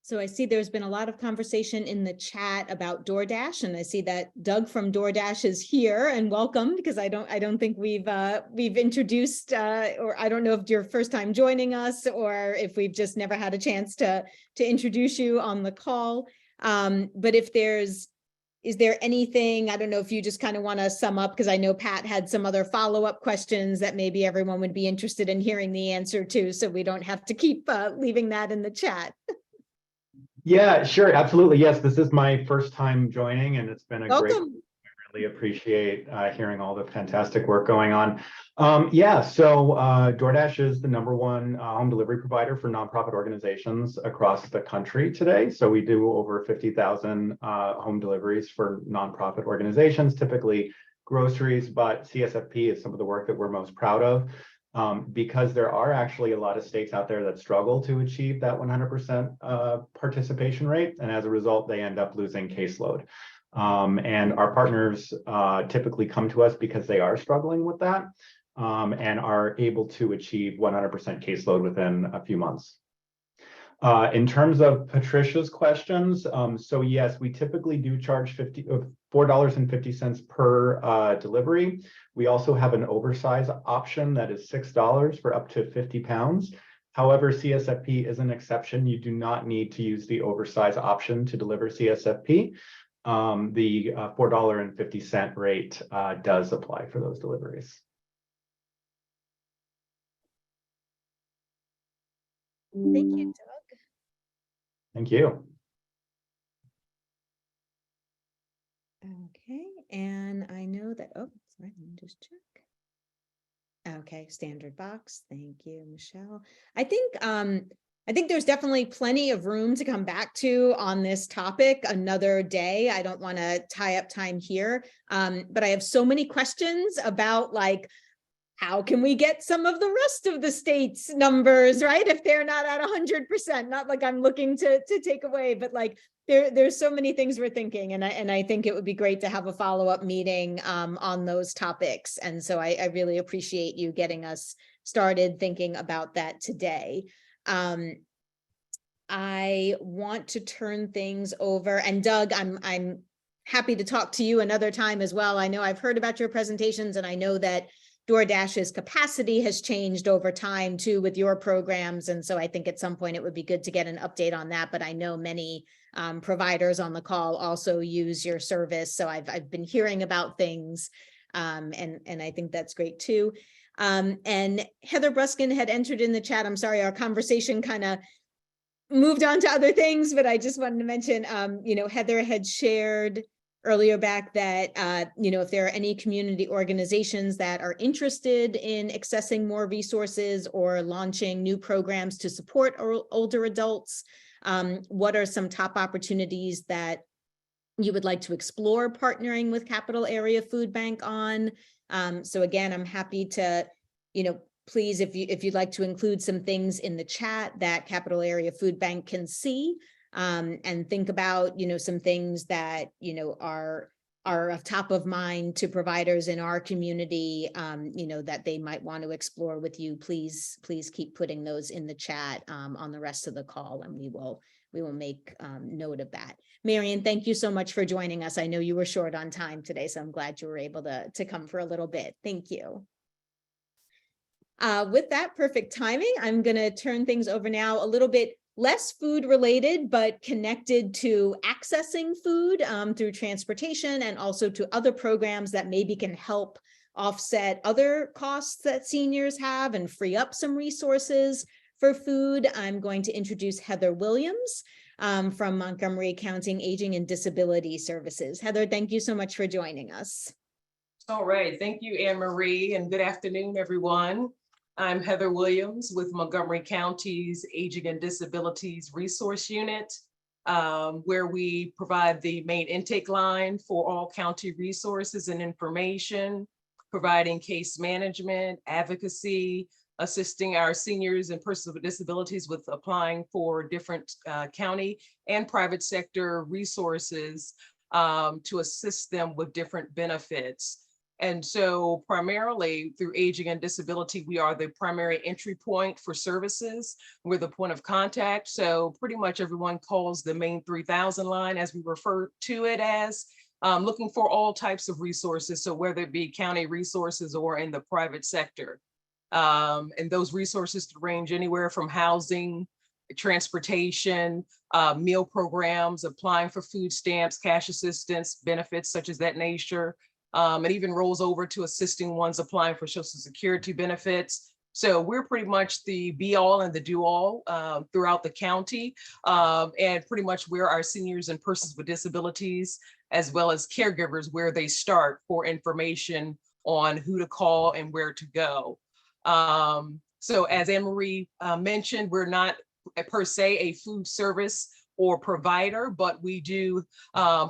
So I see there's been a lot of conversation in the chat about DoorDash, and I see that Doug from DoorDash is here, and welcome, because I don't think we've introduced, or I don't know if you're first time joining us or if we've just never had a chance to introduce you on the call. But is there anything, I don't know if you just kind of want to sum up, because I know Pat had some other follow-up questions that maybe everyone would be interested in hearing the answer to, so we don't have to keep leaving that in the chat. Yeah, sure. Absolutely. Yes, this is my first time joining, and it's been a great, I really appreciate hearing all the fantastic work going on. So DoorDash is the #1 home delivery provider for nonprofit organizations across the country today. So we do over 50,000 home deliveries for nonprofit organizations, typically groceries, but CSFP is some of the work that we're most proud of. Because there are actually a lot of states out there that struggle to achieve that 100% participation rate. And as a result, they end up losing caseload. And our partners typically come to us because they are struggling with that and are able to achieve 100% caseload within a few months. In terms of Patricia's questions, so yes, we typically do charge $4.50 per delivery. We also have an oversize option that is $6 for up to 50 pounds. However, CSFP is an exception. You do not need to use the oversize option to deliver CSFP. The $4.50 rate does apply for those deliveries. Thank you, Doug. Thank you. Okay, and I know that, oh, sorry, let me just check. Okay, standard box. Thank you, Michelle. I think there's definitely plenty of room to come back to on this topic another day. I don't want to tie up time here, but I have so many questions about how can we get some of the rest of the state's numbers, right? If they're not at 100%, not like I'm looking to take away, but there's so many things we're thinking. And I think it would be great to have a follow-up meeting on those topics. And so I really appreciate you getting us started thinking about that today. I want to turn things over, and Doug, I'm happy to talk to you another time as well. I know I've heard about your presentations, and I know that DoorDash's capacity has changed over time too with your programs. And so I think at some point it would be good to get an update on that. But I know many providers on the call also use your service. So I've been hearing about things and I think that's great too. And Heather Bruskin had entered in the chat. I'm sorry, our conversation kind of moved on to other things, but I just wanted to mention, Heather had shared earlier back that, if there are any community organizations that are interested in accessing more resources or launching new programs to support older adults, what are some top opportunities that you would like to explore partnering with Capital Area Food Bank on? So again, I'm happy to, please, if you'd like to include some things in the chat that Capital Area Food Bank can see, and think about, some things that, are top of mind to providers in our community, that they might want to explore with you, please keep putting those in the chat on the rest of the call, and we will make note of that. Marian, thank you so much for joining us. I know you were short on time today, so I'm glad you were able to come for a little bit. Thank you. With that perfect timing, I'm going to turn things over now a little bit less food related, but connected to accessing food through transportation and also to other programs that maybe can help offset other costs that seniors have and free up some resources for food. I'm going to introduce Heather Williams from Montgomery County Aging and Disability Services. Heather, thank you so much for joining us. All right, thank you, Anne Marie, and good afternoon, everyone. I'm Heather Williams with Montgomery County's Aging and Disabilities Resource Unit, where we provide the main intake line for all county resources and information, providing case management, advocacy, assisting our seniors and persons with disabilities with applying for different county and private sector resources to assist them with different benefits. And so primarily through aging and disability, we are the primary entry point for services. We're the point of contact. So pretty much everyone calls the main 3000 line, as we refer to it as, looking for all types of resources. So whether it be county resources or in the private sector. And those resources range anywhere from housing, transportation, meal programs, applying for food stamps, cash assistance, benefits such as that nature. It even rolls over to assisting ones applying for Social Security benefits. So we're pretty much the be all and the do all throughout the county, and pretty much where our seniors and persons with disabilities, as well as caregivers, where they start for information on who to call and where to go. So as Anne Marie mentioned, we're not per se a food service or provider, but we do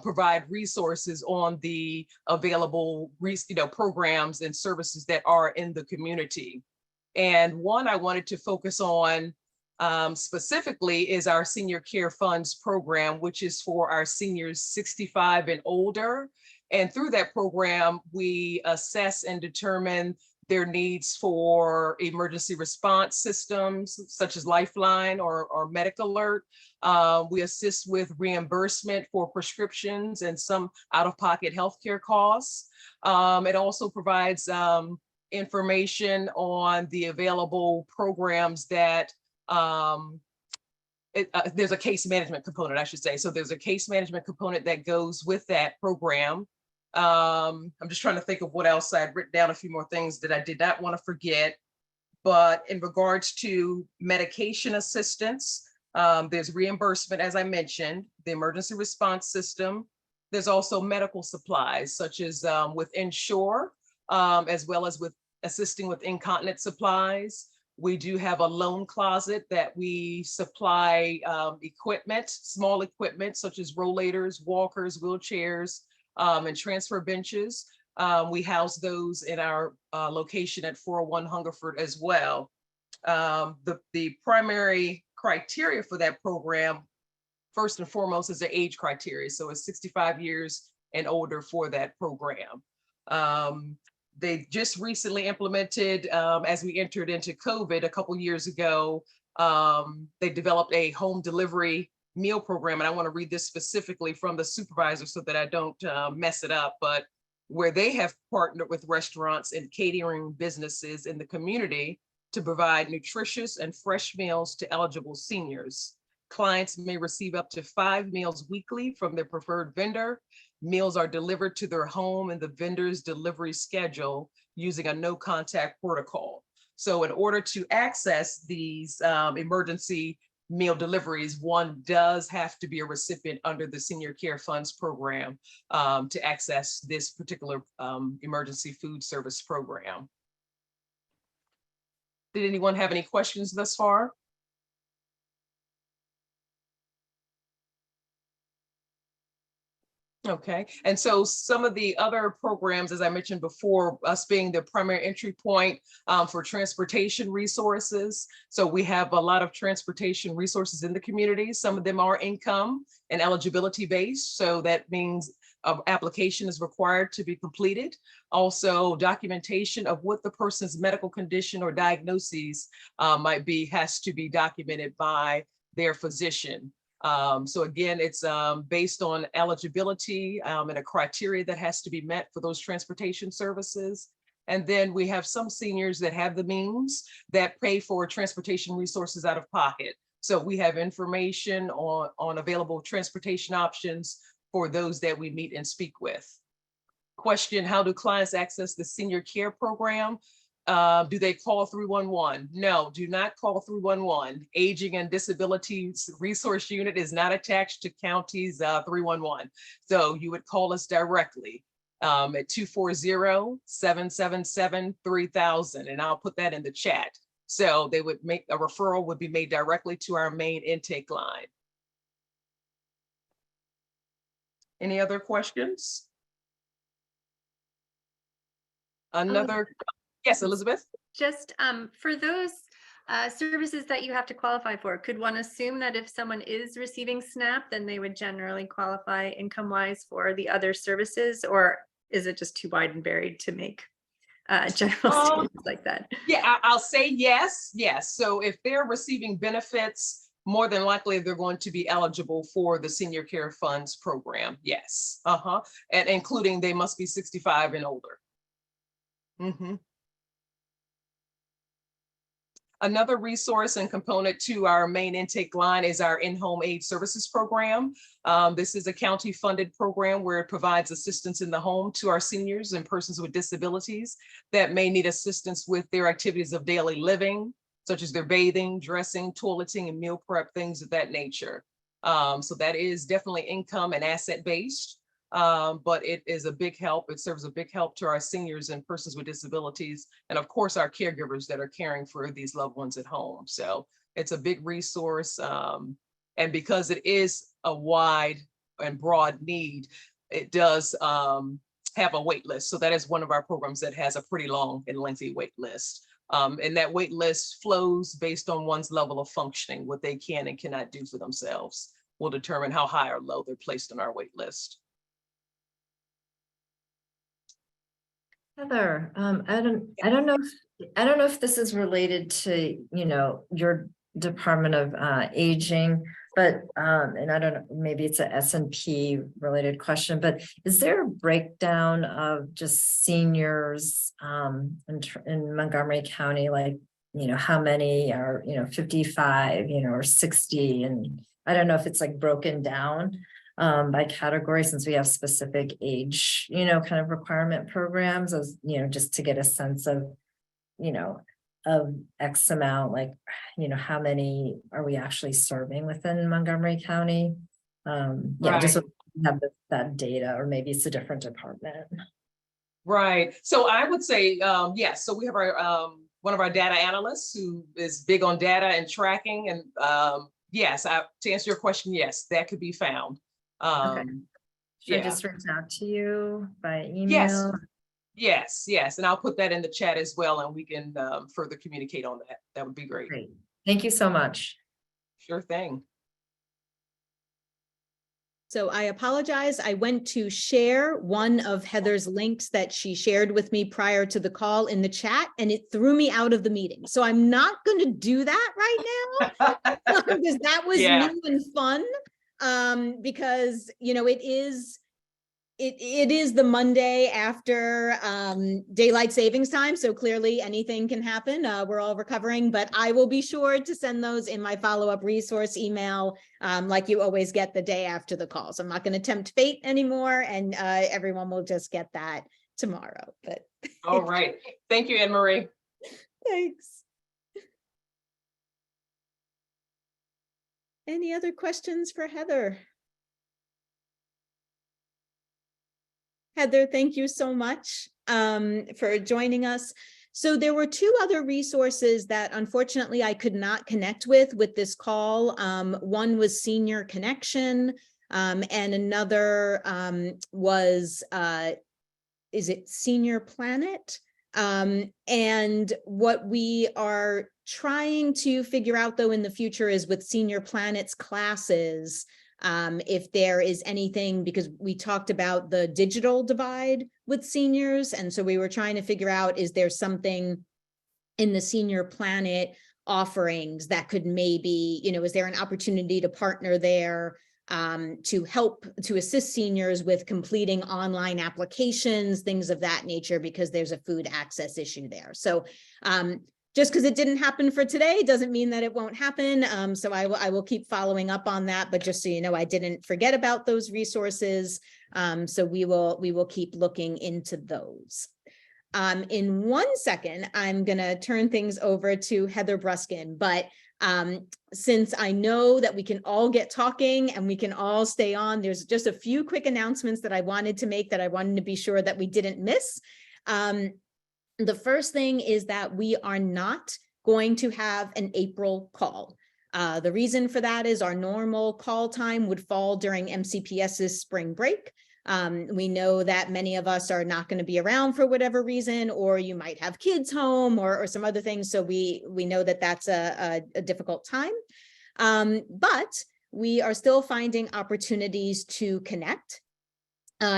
provide resources on the available programs and services that are in the community. And one I wanted to focus on specifically is our Senior Care Funds program, which is for our seniors 65 and older. And through that program, we assess and determine their needs for emergency response systems, such as Lifeline or Medic Alert. We assist with reimbursement for prescriptions and some out-of-pocket healthcare costs. It also provides information on the available programs that there's a case management component, I should say. So there's a case management component that goes with that program. I'm just trying to think of what else I had written down, a few more things that I did not want to forget. But in regards to medication assistance, there's reimbursement, as I mentioned, the emergency response system. There's also medical supplies, such as with Insure, as well as with assisting with incontinence supplies. We do have a loan closet that we supply equipment, small equipment, such as rollators, walkers, wheelchairs, and transfer benches. We house those in our location at 401 Hungerford as well. The primary criteria for that program, first and foremost, is the age criteria. So it's 65 years and older for that program. They just recently implemented, as we entered into COVID a couple years ago, they developed a home delivery meal program. And I want to read this specifically from the supervisor so that I don't mess it up, but where they have partnered with restaurants and catering businesses in the community to provide nutritious and fresh meals to eligible seniors. Clients may receive up to 5 meals weekly from their preferred vendor. Meals are delivered to their home in the vendor's delivery schedule using a no contact protocol. So in order to access these emergency meal deliveries, one does have to be a recipient under the Senior Care Funds program to access this particular emergency food service program. Did anyone have any questions thus far? Okay, and so some of the other programs, as I mentioned before, us being the primary entry point for transportation resources. So we have a lot of transportation resources in the community. Some of them are income and eligibility based. So that means application is required to be completed. Also, documentation of what the person's medical condition or diagnoses might be has to be documented by their physician. So again, it's based on eligibility and a criteria that has to be met for those transportation services. And then we have some seniors that have the means that pay for transportation resources out of pocket. So we have information on available transportation options for those that we meet and speak with. Question, how do clients access the senior care program? Do they call 311? No, do not call 311. Aging and Disabilities Resource Unit is not attached to county's 311. So you would call us directly at 240-777-3000, and I'll put that in the chat. So they would make a referral would be made directly to our main intake line. Any other questions? Another, yes, Elizabeth? Just for those services that you have to qualify for, could one assume that if someone is receiving SNAP, then they would generally qualify income-wise for the other services, or is it just too wide and varied to make general statements like that? Yeah, I'll say yes, yes. So if they're receiving benefits, more than likely they're going to be eligible for the Senior Care Funds program, yes. And including they must be 65 and older. Another resource and component to our main intake line is our in-home aid services program. This is a county-funded program where it provides assistance in the home to our seniors and persons with disabilities that may need assistance with their activities of daily living, such as their bathing, dressing, toileting, and meal prep, things of that nature. So that is definitely income and asset-based. But it is a big help. It serves a big help to our seniors and persons with disabilities, and of course our caregivers that are caring for these loved ones at home. So it's a big resource, and because it is a wide and broad need, it does have a wait list. So that is one of our programs that has a pretty long and lengthy wait list, and that wait list flows based on one's level of functioning. What they can and cannot do for themselves will determine how high or low they're placed on our wait list. Heather, I don't know if this is related to, your Department of Aging, but and I don't know, maybe it's a S&P related question, but is there a breakdown of just seniors in Montgomery County, like, how many are, 55, or 60, and I don't know if it's like broken down by category, since we have specific age, kind of requirement programs, as just to get a sense of, of X amount, like, how many are we actually serving within Montgomery County? Yeah, just have that data, or maybe it's a different department. Right. So I would say, yes. So we have our one of our data analysts who is big on data and tracking, and yes, to answer your question, yes, that could be found. Okay. Should I just reach out to you by email? Yes. And I'll put that in the chat as well, and we can further communicate on that. That would be great. Great. Thank you so much. Sure thing. So I apologize. I went to share one of Heather's links that she shared with me prior to the call in the chat, and it threw me out of the meeting. So I'm not going to do that right now because that was new and fun. Because it is the Monday after daylight savings time, so clearly anything can happen. We're all recovering, but I will be sure to send those in my follow-up resource email, like you always get the day after the call. So I'm not going to tempt fate anymore, and everyone will just get that tomorrow. But all right, thank you, Anne Marie. Thanks. Any other questions for Heather? Heather, thank you so much for joining us. So there were two other resources that unfortunately I could not connect with this call. One was Senior Connection, and another was, is it Senior Planet? And what we are trying to figure out though in the future is with Senior Planet's classes, If there is anything, because we talked about the digital divide with seniors. And so we were trying to figure out, is there something in the Senior Planet offerings that could maybe, is there an opportunity to partner there to help to assist seniors with completing online applications, things of that nature, because there's a food access issue there. So just because it didn't happen for today doesn't mean that it won't happen. So I will keep following up on that, but just so you know, I didn't forget about those resources. So we will keep looking into those. In 1 second, I'm going to turn things over to Heather Bruskin, but since I know that we can all get talking and we can all stay on, there's just a few quick announcements that I wanted to make that I wanted to be sure that we didn't miss. The first thing is that we are not going to have an April call. The reason for that is our normal call time would fall during MCPS's spring break. We know that many of us are not going to be around for whatever reason, or you might have kids home or some other things. So we know that that's a difficult time. But we are still finding opportunities to connect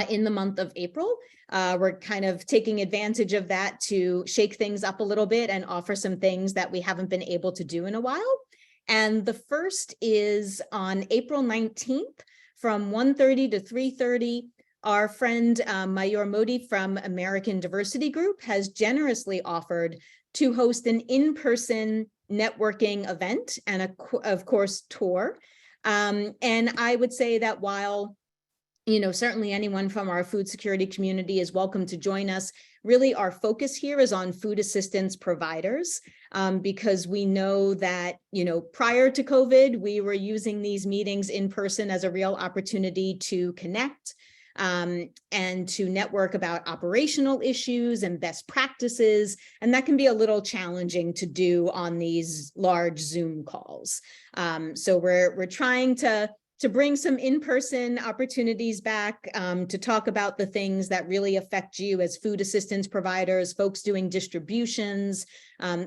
in the month of April. We're kind of taking advantage of that to shake things up a little bit and offer some things that we haven't been able to do in a while. And the first is on April 19th from 1:30 to 3:30. Our friend Mayur Modi from American Diversity Group has generously offered to host an in-person networking event and of course tour. And I would say that while certainly anyone from our food security community is welcome to join us, really our focus here is on food assistance providers, because we know that, prior to COVID, we were using these meetings in person as a real opportunity to connect and to network about operational issues and best practices. And that can be a little challenging to do on these large Zoom calls. So we're trying to bring some in-person opportunities back to talk about the things that really affect you as food assistance providers, folks doing distributions,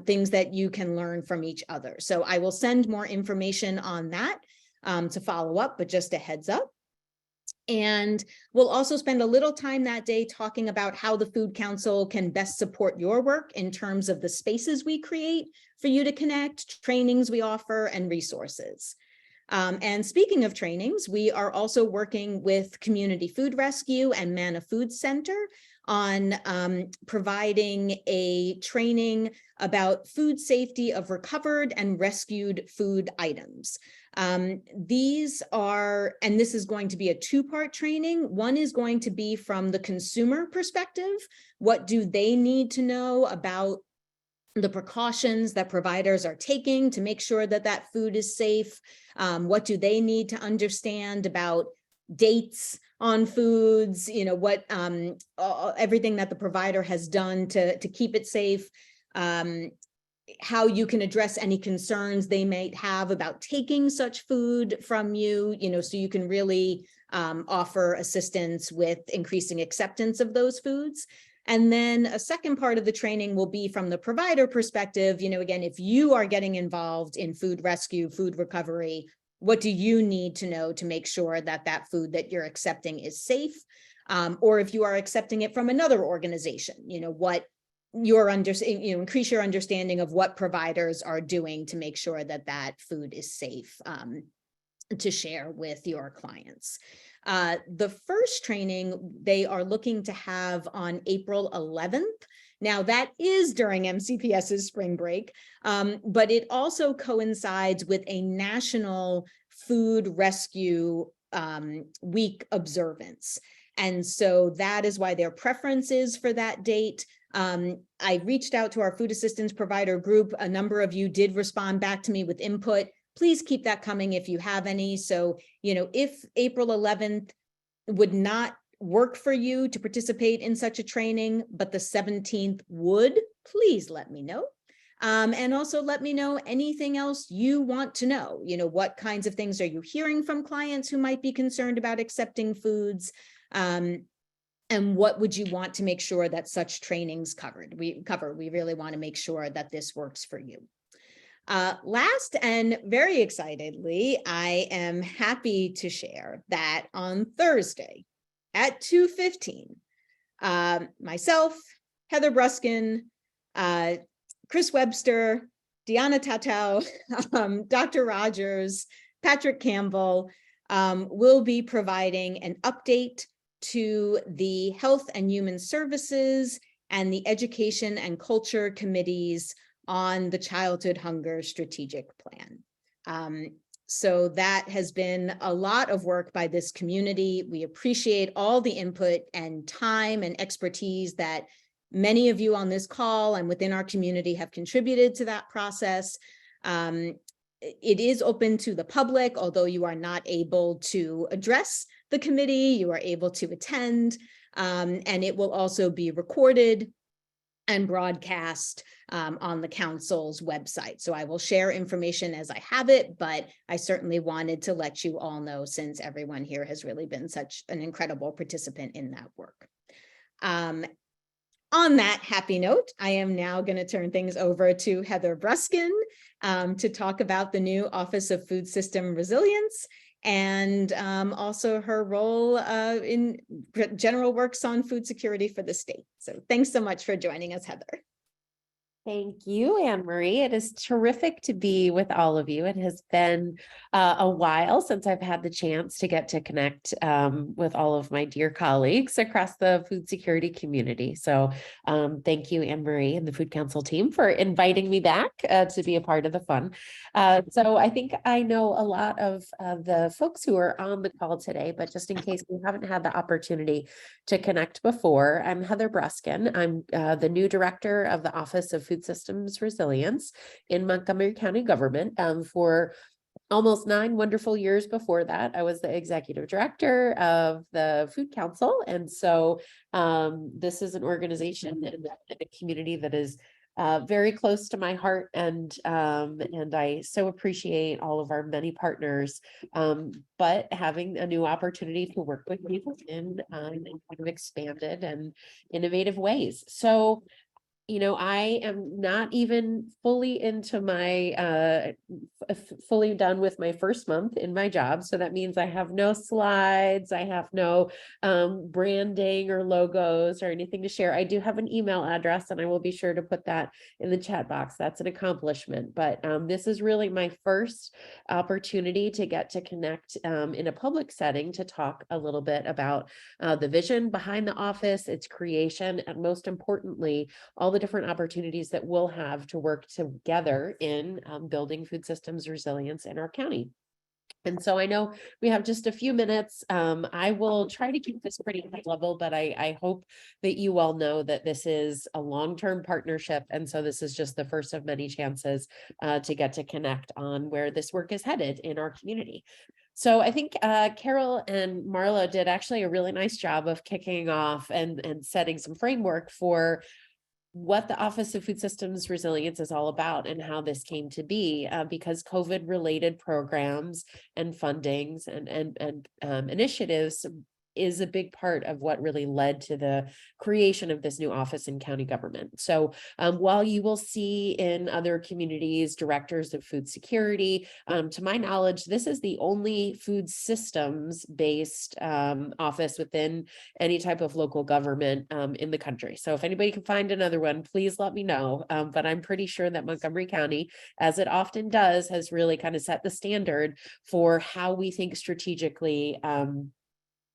things that you can learn from each other. So I will send more information on that to follow up, but just a heads up. And we'll also spend a little time that day talking about how the Food Council can best support your work in terms of the spaces we create for you to connect, trainings we offer, and resources. And speaking of trainings, we are also working with Community Food Rescue and Manna Food Center on providing a training about food safety of recovered and rescued food items. These are, and this is going to be a two-part training. One is going to be from the consumer perspective. What do they need to know about the precautions that providers are taking to make sure that that food is safe? What do they need to understand about dates on foods, what everything that the provider has done to keep it safe, how you can address any concerns they might have about taking such food from you, so you can really offer assistance with increasing acceptance of those foods. And then a second part of the training will be from the provider perspective. Again, if you are getting involved in food rescue, food recovery, what do you need to know to make sure that that food that you're accepting is safe? Or if you are accepting it from another organization, what your increase your understanding of what providers are doing to make sure that that food is safe to share with your clients. The first training they are looking to have on April 11th. Now that is during MCPS's spring break, but it also coincides with a National Food Rescue Week observance. And so that is why their preference is for that date. I reached out to our food assistance provider group. A number of you did respond back to me with input. Please keep that coming if you have any. So, if April 11th would not work for you to participate in such a training, but the 17th would, please let me know. And also let me know anything else you want to know. What kinds of things are you hearing from clients who might be concerned about accepting foods? And what would you want to make sure that such trainings we really want to make sure that this works for you. Last and very excitedly, I am happy to share that on Thursday at 2:15, myself, Heather Bruskin, Chris Webster, Deanna Tatau, Dr. Rogers, Patrick Campbell will be providing an update to the Health and Human Services and the Education and Culture Committees on the Childhood Hunger Strategic Plan. So that has been a lot of work by this community. We appreciate all the input and time and expertise that many of you on this call and within our community have contributed to that process. It is open to the public, although you are not able to address the committee, you are able to attend, and it will also be recorded and broadcast on the council's website. So I will share information as I have it, but I certainly wanted to let you all know, since everyone here has really been such an incredible participant in that work. On that happy note, I am now going to turn things over to Heather Bruskin to talk about the new Office of Food System Resilience and also her role in general works on food security for the state. So thanks so much for joining us, Heather. Thank you, Anne Marie. It is terrific to be with all of you. It has been a while since I've had the chance to get to connect with all of my dear colleagues across the food security community. So thank you, Anne Marie and the Food Council team, for inviting me back to be a part of the fun. So I think I know a lot of the folks who are on the call today, but just in case we haven't had the opportunity to connect before, I'm Heather Bruskin. I'm the new director of the Office of Food Systems Resilience in Montgomery County government. For almost 9 wonderful years before that, I was the executive director of the Food Council. And so this is an organization and a community that is very close to my heart, and I so appreciate all of our many partners, but having a new opportunity to work with people in kind of expanded and innovative ways. So I am not even fully into my, fully done with my first month in my job. So that means I have no slides, I have no branding or logos or anything to share. I do have an email address, and I will be sure to put that in the chat box. That's an accomplishment. But this is really my first opportunity to get to connect in a public setting to talk a little bit about the vision behind the office, its creation, and most importantly, all the different opportunities that we'll have to work together in building food systems resilience in our county. And so I know we have just a few minutes. I will try to keep this pretty high level, but I hope that you all know that this is a long-term partnership. And so this is just the first of many chances to get to connect on where this work is headed in our community. So I think Carol and Marla did actually a really nice job of kicking off and setting some framework for what the Office of Food Systems Resilience is all about and how this came to be, because COVID related programs and fundings and initiatives is a big part of what really led to the creation of this new office in county government. So while you will see in other communities directors of food security, to my knowledge, this is the only food systems based office within any type of local government in the country. So if anybody can find another one, please let me know. But I'm pretty sure that Montgomery County, as it often does, has really kind of set the standard for how we think strategically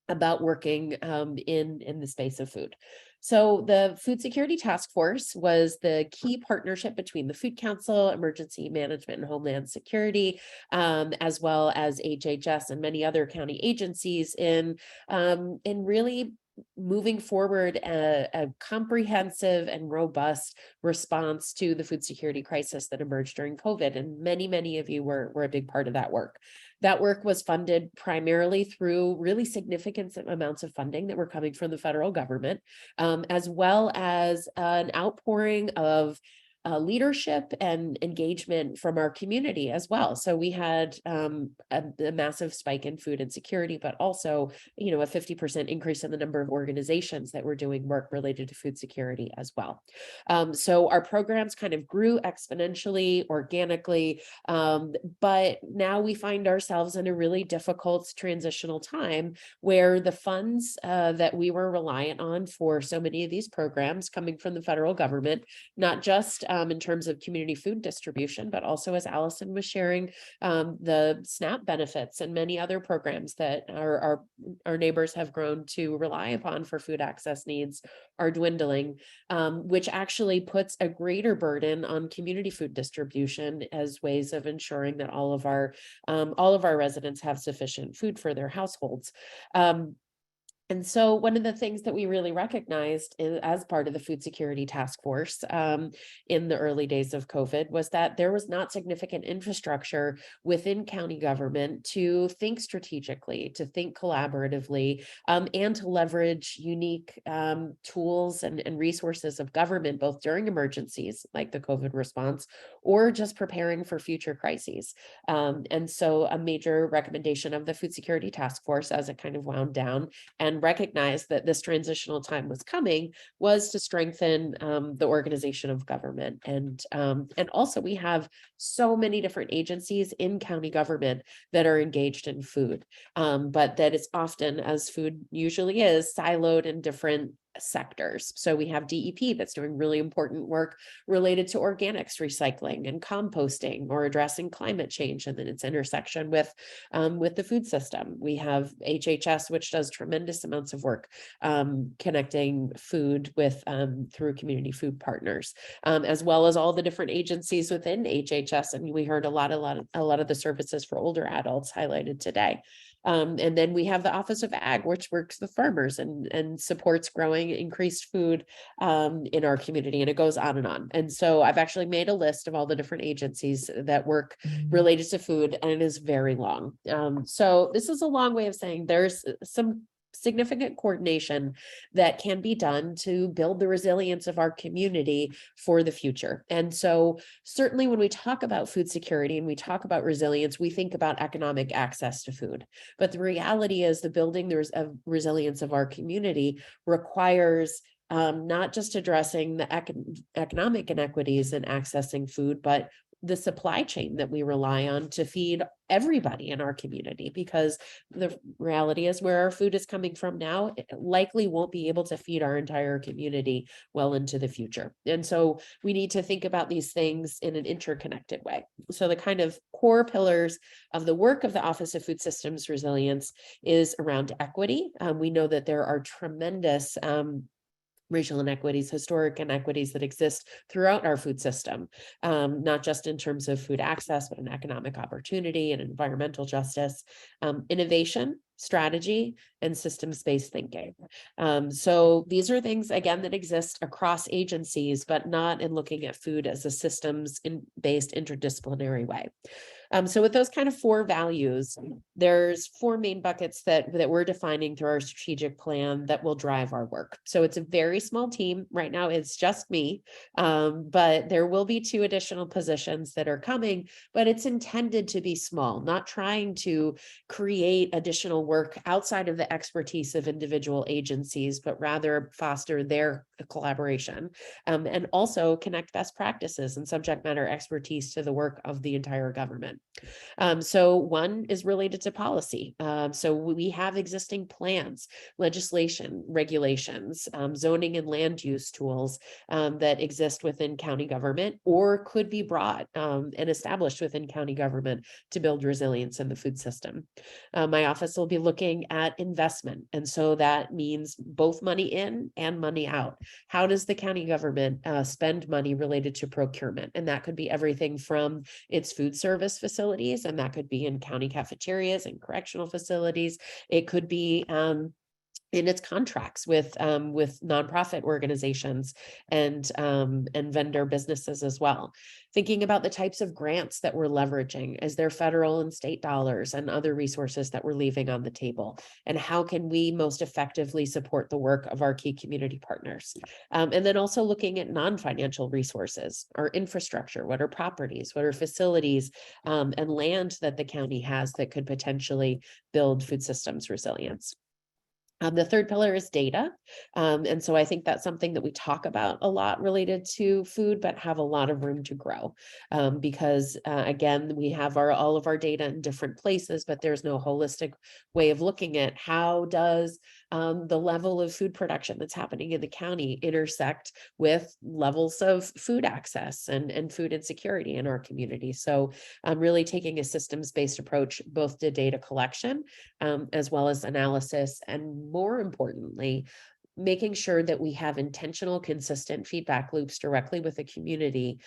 about working in the space of food. So the Food Security Task Force was the key partnership between the Food Council, Emergency Management and Homeland Security, as well as HHS and many other county agencies in really moving forward a comprehensive and robust response to the food security crisis that emerged during COVID. And many of you were a big part of that work. That work was funded primarily through really significant amounts of funding that were coming from the federal government, as well as an outpouring of leadership and engagement from our community as well. So we had a massive spike in food insecurity, but also, you know, a 50% increase in the number of organizations that were doing work related to food security as well. So our programs kind of grew exponentially, organically, but now we find ourselves in a really difficult transitional time where the funds that we were reliant on for so many of these programs coming from the federal government, not just in terms of community food distribution, but also, as Allison was sharing, the SNAP benefits and many other programs that our neighbors have grown to rely upon for food access needs are dwindling, which actually puts a greater burden on community food distribution as ways of ensuring that all of our residents have sufficient food for their households. And so one of the things that we really recognized as part of the food security task force in the early days of COVID was that there was not significant infrastructure within county government to think strategically, to think collaboratively, and to leverage unique tools and resources of government, both during emergencies like the COVID response, or just preparing for future crises. And so a major recommendation of the food security task force as it kind of wound down and recognized that this transitional time was coming was to strengthen the organization of government. And also we have so many different agencies in county government that are engaged in food, but that it's often, as food usually is, siloed in different sectors. So we have DEP that's doing really important work related to organics recycling and composting or addressing climate change and then its intersection with the food system. We have HHS, which does tremendous amounts of work connecting food with through community food partners, as well as all the different agencies within HHS. And we heard a lot of the services for older adults highlighted today. And then we have the Office of Ag, which works with farmers and supports growing increased food in our community, and it goes on and on. And so I've actually made a list of all the different agencies that work related to food, and it is very long. So this is a long way of saying there's some significant coordination that can be done to build the resilience of our community for the future. And so certainly when we talk about food security and we talk about resilience, we think about economic access to food. But the reality is the building the resilience of our community requires not just addressing the economic inequities in accessing food, but the supply chain that we rely on to feed everybody in our community, because the reality is where our food is coming from now, it likely won't be able to feed our entire community well into the future. And so we need to think about these things in an interconnected way. So the kind of core pillars of the work of the Office of Food Systems Resilience is around equity. We know that there are tremendous racial inequities, historic inequities that exist throughout our food system, not just in terms of food access, but in economic opportunity and environmental justice, innovation, strategy, and systems-based thinking. So these are things, again, that exist across agencies, but not in looking at food as a systems-based interdisciplinary way. So with those kind of four values, there's four main buckets that we're defining through our strategic plan that will drive our work. So it's a very small team. Right now, it's just me, but there will be 2 additional positions that are coming, but it's intended to be small, not trying to create additional work outside of the expertise of individual agencies, but rather foster their collaboration, and also connect best practices and subject matter expertise to the work of the entire government. So one is related to policy. So we have existing plans, legislation, regulations, zoning and land use tools that exist within county government or could be brought and established within county government to build resilience in the food system. My office will be looking at investment. And so that means both money in and money out. How does the county government spend money related to procurement? And that could be everything from its food service facilities, and that could be in county cafeterias and correctional facilities. It could be in its contracts with nonprofit organizations and vendor businesses as well. Thinking about the types of grants that we're leveraging, as they're federal and state dollars and other resources that we're leaving on the table, and how can we most effectively support the work of our key community partners. And then also looking at non-financial resources, our infrastructure, what are properties, what are facilities, and land that the county has that could potentially build food systems resilience. The third pillar is data. And so I think that's something that we talk about a lot related to food, but have a lot of room to grow. Because again, we have all of our data in different places, but there's no holistic way of looking at how does the level of food production that's happening in the county intersect with levels of food access and food insecurity in our community. So I'm really taking a systems-based approach, both to data collection as well as analysis, and more importantly, making sure that we have intentional, consistent feedback loops directly with the community,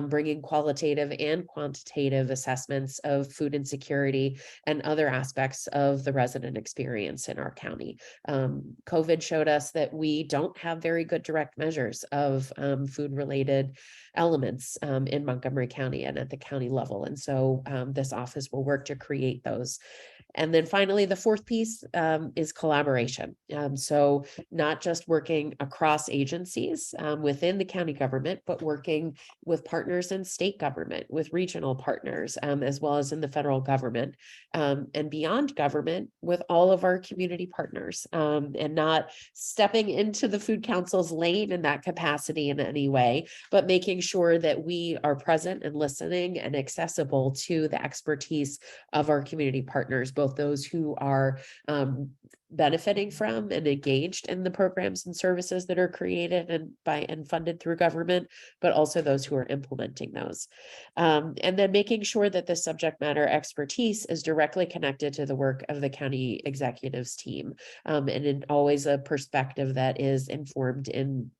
bringing qualitative and quantitative assessments of food insecurity and other aspects of the resident experience in our county. COVID showed us that we don't have very good direct measures of food-related elements in Montgomery County and at the county level. And so this office will work to create those. And then finally, the fourth piece is collaboration. So not just working across agencies within the county government, but working with partners in state government, with regional partners, as well as in the federal government and beyond government with all of our community partners, and not stepping into the Food Council's lane in that capacity in any way, but making sure that we are present and listening and accessible to the expertise of our community partners, both those who are benefiting from and engaged in the programs and services that are created and funded through government, but also those who are implementing those. And then making sure that the subject matter expertise is directly connected to the work of the county executives team, and in always a perspective that is informed in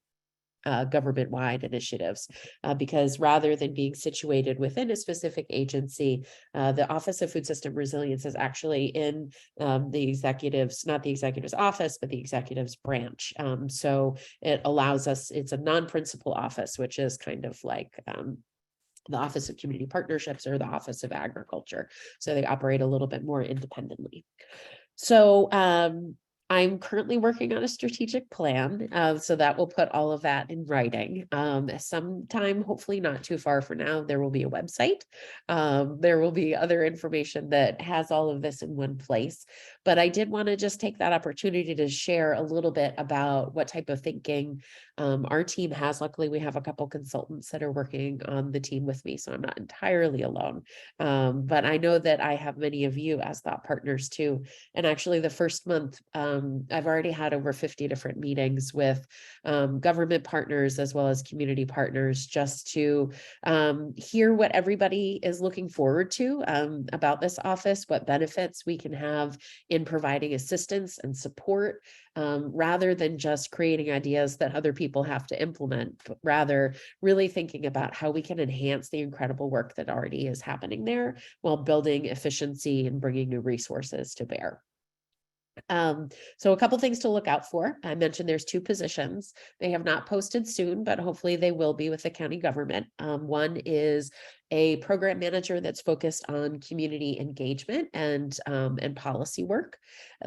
government-wide initiatives, because rather than being situated within a specific agency, the Office of Food System Resilience is actually in the executives, not the executive's office, but the executive's branch. So it allows us, it's a non-principal office, which is kind of like the Office of Community Partnerships or the Office of Agriculture. So they operate a little bit more independently. So I'm currently working on a strategic plan, so that will put all of that in writing. Sometime, hopefully not too far from now, there will be a website. There will be other information that has all of this in one place. But I did want to just take that opportunity to share a little bit about what type of thinking our team has. Luckily, we have a couple consultants that are working on the team with me, so I'm not entirely alone. But I know that I have many of you as thought partners too. And actually the first month, I've already had over 50 different meetings with government partners as well as community partners, just to hear what everybody is looking forward to about this office, what benefits we can have in providing assistance and support, rather than just creating ideas that other people have to implement, but rather really thinking about how we can enhance the incredible work that already is happening there while building efficiency and bringing new resources to bear. So a couple things to look out for. I mentioned there's 2 positions. They have not posted soon, but hopefully they will be with the county government. One is a program manager that's focused on community engagement and policy work.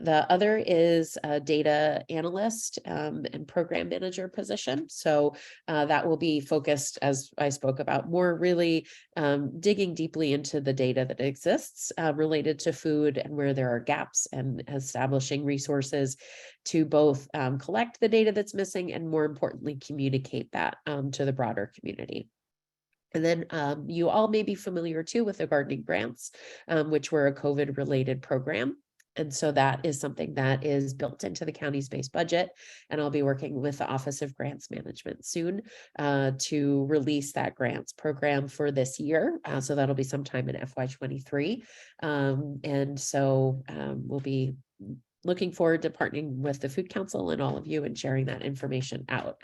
The other is a data analyst and program manager position. So that will be focused, as I spoke about, more really digging deeply into the data that exists related to food and where there are gaps, and establishing resources to both collect the data that's missing and, more importantly, communicate that to the broader community. And then you all may be familiar too with the gardening grants, which were a COVID-related program. And so that is something that is built into the county's base budget. And I'll be working with the Office of Grants Management soon to release that grants program for this year. So that'll be sometime in FY23. And so we'll be looking forward to partnering with the Food Council and all of you and sharing that information out.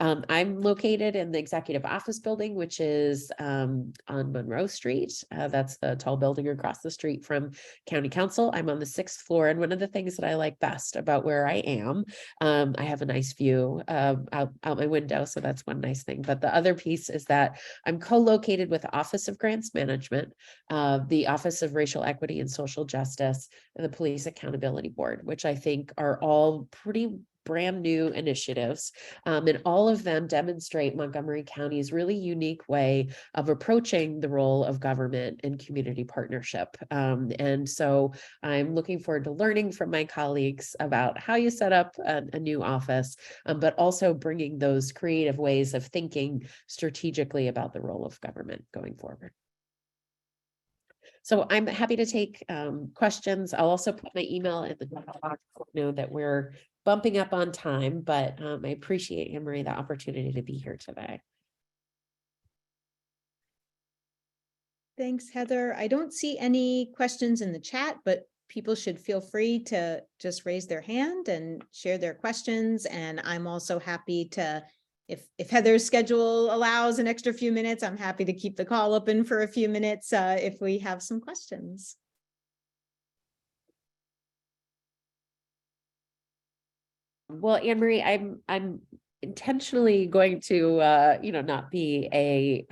I'm located in the executive office building, which is on Monroe Street. That's the tall building across the street from County Council. I'm on the 6th floor. And one of the things that I like best about where I am, I have a nice view out my window. So that's one nice thing. But the other piece is that I'm co-located with the Office of Grants Management, the Office of Racial Equity and Social Justice, and the Police Accountability Board, which I think are all pretty brand new initiatives. And all of them demonstrate Montgomery County's really unique way of approaching the role of government and community partnership. And so I'm looking forward to learning from my colleagues about how you set up a new office, but also bringing those creative ways of thinking strategically about the role of government going forward. So I'm happy to take questions. I'll also put my email in the box. Know that we're bumping up on time, but I appreciate, Anne-Marie, the opportunity to be here today. Thanks, Heather. I don't see any questions in the chat, but people should feel free to just raise their hand and share their questions. And I'm also happy to, if Heather's schedule allows an extra few minutes, I'm happy to keep the call open for a few minutes if we have some questions. Well, Anne-Marie, I'm intentionally going to not be a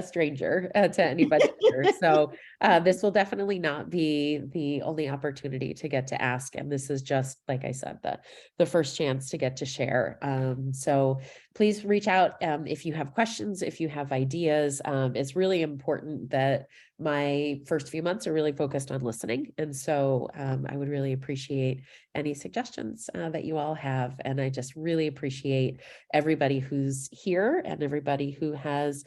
stranger to anybody here. So this will definitely not be the only opportunity to get to ask, and this is just, like I said, the first chance to get to share. So please reach out if you have questions, if you have ideas. It's really important that my first few months are really focused on listening, and so I would really appreciate any suggestions that you all have. And I just really appreciate everybody who's here and everybody who has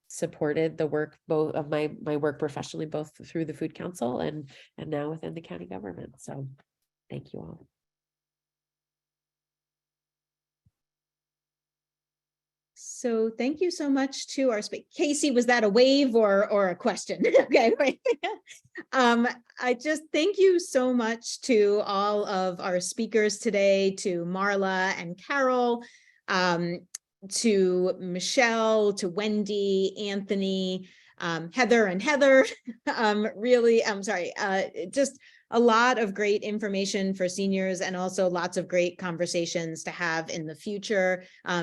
supported the work, both of my work professionally, both through the Food Council and now within the county government. So thank you all. So thank you so much to our Casey, was that a wave or a question? Okay, wait. I just thank you so much to all of our speakers today, to Marla and Carol, to Michelle, to Wendy, Anthony, Heather and Heather. Really, I'm sorry, just a lot of great information for seniors and also lots of great conversations to have in the future.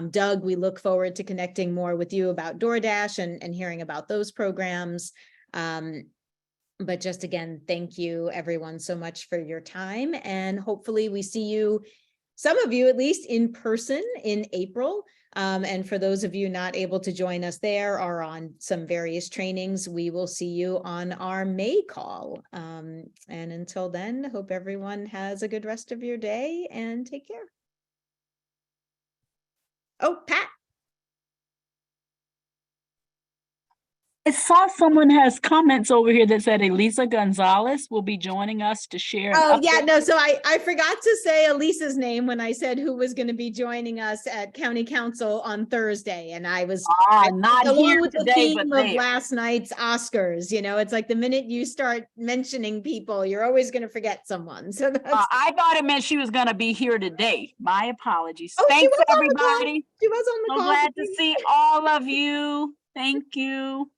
Doug, we look forward to connecting more with you about DoorDash and hearing about those programs. But just again, thank you everyone so much for your time, and hopefully we see you, some of you at least, in person in April. And for those of you not able to join us there or on some various trainings, we will see you on our May call. And until then, hope everyone has a good rest of your day and take care. Oh, Pat. I saw someone has comments over here that said Elisa Gonzalez will be joining us to share. Oh, yeah, no, so I forgot to say Elisa's name when I said who was going to be joining us at County Council on Thursday. And I was not here with today, the but theme of last night's Oscars. You know, it's like the minute you start mentioning people, you're always going to forget someone. So that's I thought it meant she was going to be here today. My apologies. Oh, thanks, everybody. She was on the call. I'm glad to see all of you. Thank you.